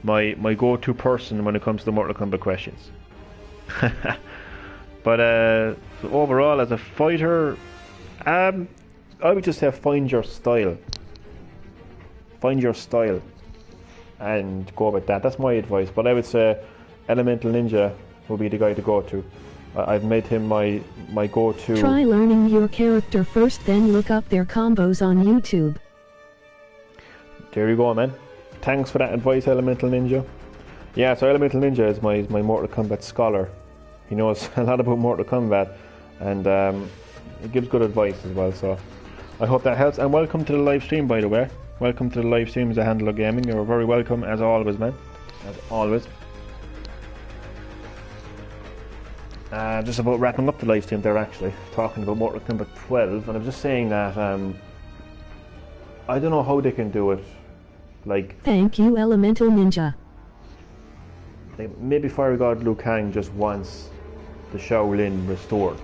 go-to person when it comes to Mortal Kombat questions. But so overall, as a fighter, I would just say find your style. Find your style and go with that. That's my advice. But I would say Elemental Ninja will be the guy to go to. I've made him my go-to. Try learning your character first, then look up their combos on YouTube. There you go, man. Thanks for that advice, Elemental Ninja. Yeah, so Elemental Ninja is my Mortal Kombat scholar. He knows a lot about Mortal Kombat, and he gives good advice as well. So I hope that helps. And welcome to the live stream, by the way. Welcome to the live stream as Untitled Gaming. You're very welcome, as always, man. As always. Just about wrapping up the live stream there, actually, talking about Mortal Kombat 12, and I'm just saying that I don't know how they can do it. Like, thank you, Elemental Ninja. Maybe Fire God Liu Kang just wants the Shaolin restored,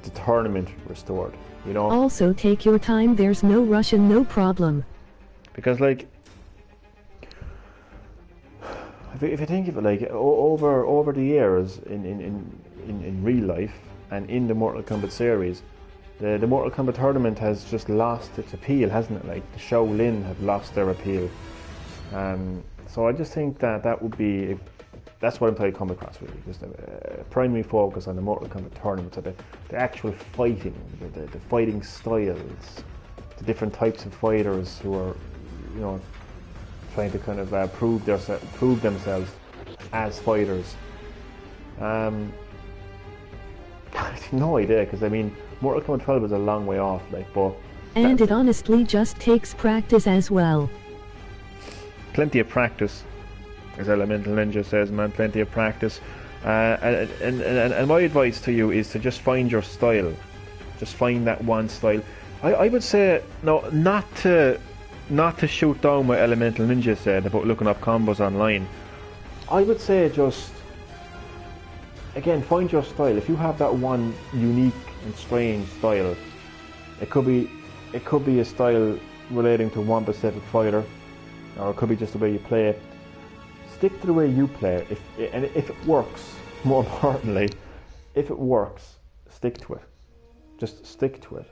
the tournament restored, you know. Also, take your time. There's no rush and no problem. Because, like, if you think of it, like over the years in real life and in the Mortal Kombat series, the Mortal Kombat tournament has just lost its appeal, hasn't it? Like, the Shaolin have lost their appeal. So I just think that would be, that's what I'm trying to come across, really. Just a primary focus on the Mortal Kombat tournament, so the actual fighting, the fighting styles, the different types of fighters who are, you know, trying to kind of prove themselves as fighters. I have no idea, because I mean, Mortal Kombat 12 is a long way off, like, but... And it honestly just takes practice as well. Plenty of practice, as Elemental Ninja says, man, plenty of practice. And my advice to you is to just find your style. Just find that one style. I would say, no, not to shoot down what Elemental Ninja said about looking up combos online. I would say just, again, find your style. If you have that one unique and strange style, it could be a style relating to one specific fighter, or it could be just the way you play. Stick to the way you play. If it works, more importantly, if it works, stick to it. Just stick to it.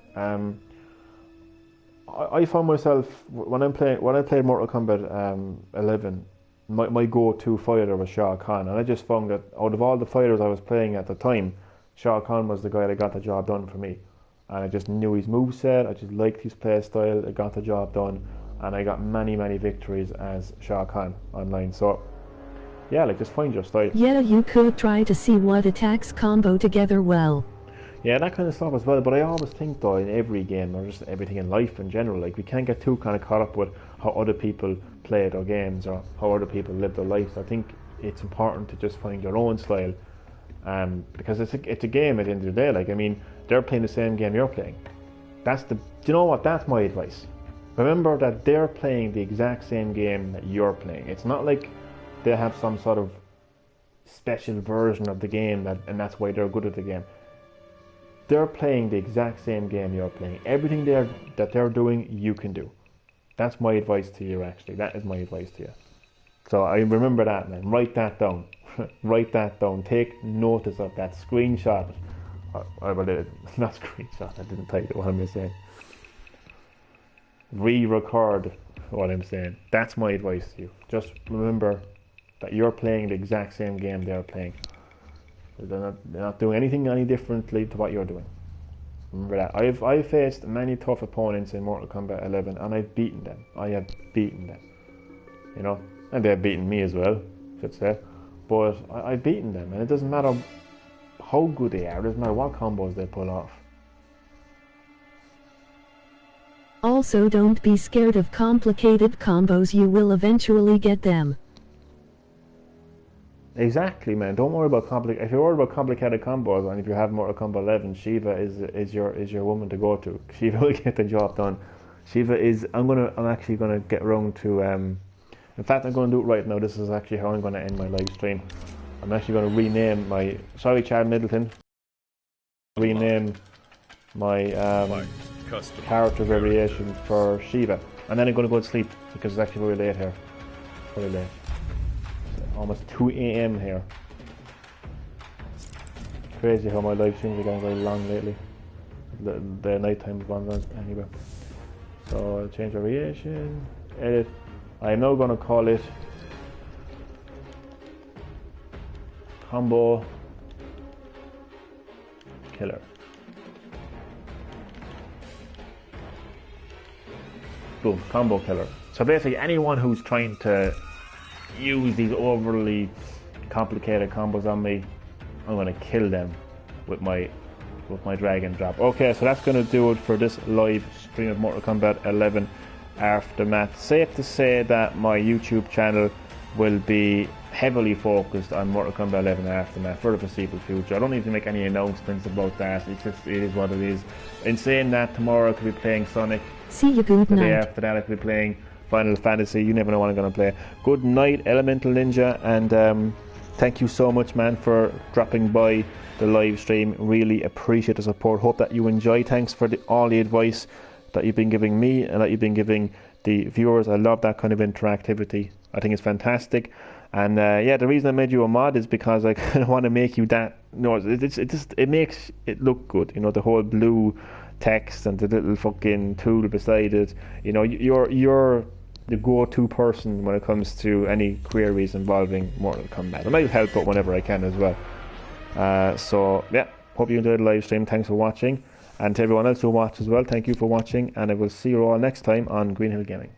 I found myself when I played Mortal Kombat 11, my go-to fighter was Shao Kahn, and I just found that out of all the fighters I was playing at the time, Shao Kahn was the guy that got the job done for me. And I just knew his moveset, I just liked his play style, it got the job done, and I got many victories as Shao Kahn online. So yeah, like, just find your style. Yeah, you could try to see what attacks combo together well. Yeah, that kind of stuff as well, but I always think though, in every game, or just everything in life in general, like, we can't get too kind of caught up with how other people play their games or how other people live their lives. I think it's important to just find your own style because it's a game at the end of the day. Like, I mean, they're playing the same game you're playing. Do you know what? That's my advice. Remember that they're playing the exact same game that you're playing. It's not like they have some sort of special version of the game and that's why they're good at the game. They're playing the exact same game you're playing. Everything that they're doing, you can do. That's my advice to you, actually. That is my advice to you. So I remember that, man. Write that down. Write that down. Take notice of that. Screenshot it. Not screenshot. I didn't type it. What am I saying? Re-record what I'm saying. That's my advice to you. Just remember that you're playing the exact same game they're playing. They're not doing anything any differently to what you're doing. Remember that. I've faced many tough opponents in Mortal Kombat 11 and I've beaten them. I have beaten them. You know? And they've beaten me as well, I should say. But I've beaten them, and it doesn't matter how good they are, it doesn't matter what combos they pull off. Also, don't be scared of complicated combos, you will eventually get them. Exactly, man. Don't worry about if you're worried about complicated combos, and if you have Mortal Kombat 11, SHEEVA is your woman to go to. SHEEVA will get the job done. SHEEVA is. I'm actually gonna get around to. In fact, I'm going to do it right now. This is actually how I'm going to end my live stream. I'm actually going to rename my. Sorry, Chad Middleton. Rename my character variation for SHEEVA, and then I'm going to go to sleep because it's actually very late here. Very late. Almost 2 a.m. here. Crazy how my live streams are getting very long lately. The nighttime ones anyway. So I'll change variation. Edit. I'm now going to call it Combo Killer. Boom, Combo Killer. So basically anyone who's trying to use these overly complicated combos on me, I'm going to kill them with my drag and drop. Okay, so that's going to do it for this live stream of Mortal Kombat 11 Aftermath. Safe to say that my YouTube channel will be heavily focused on Mortal Kombat 11 Aftermath for the foreseeable future. I don't need to make any announcements about that. It is what it is. In saying that, tomorrow I could be playing Sonic. See you, good night. The day after that I could be playing Final Fantasy. You never know what I'm going to play. Good night, Elemental Ninja, and thank you so much, man, for dropping by the live stream. Really appreciate the support. Hope that you enjoy. Thanks for all the advice that you've been giving me and that you've been giving the viewers. I love that kind of interactivity. I think it's fantastic. And yeah, the reason I made you a mod is because I kind of want to make you that. No, it makes it look good. You know, the whole blue text and the little fucking tool beside it. You know, you're the go-to person when it comes to any queries involving Mortal Kombat. And I'll help out whenever I can as well. So yeah, hope you enjoyed the live stream. Thanks for watching. And to everyone else who watched as well, thank you for watching, and I will see you all next time on Green-HillGaming.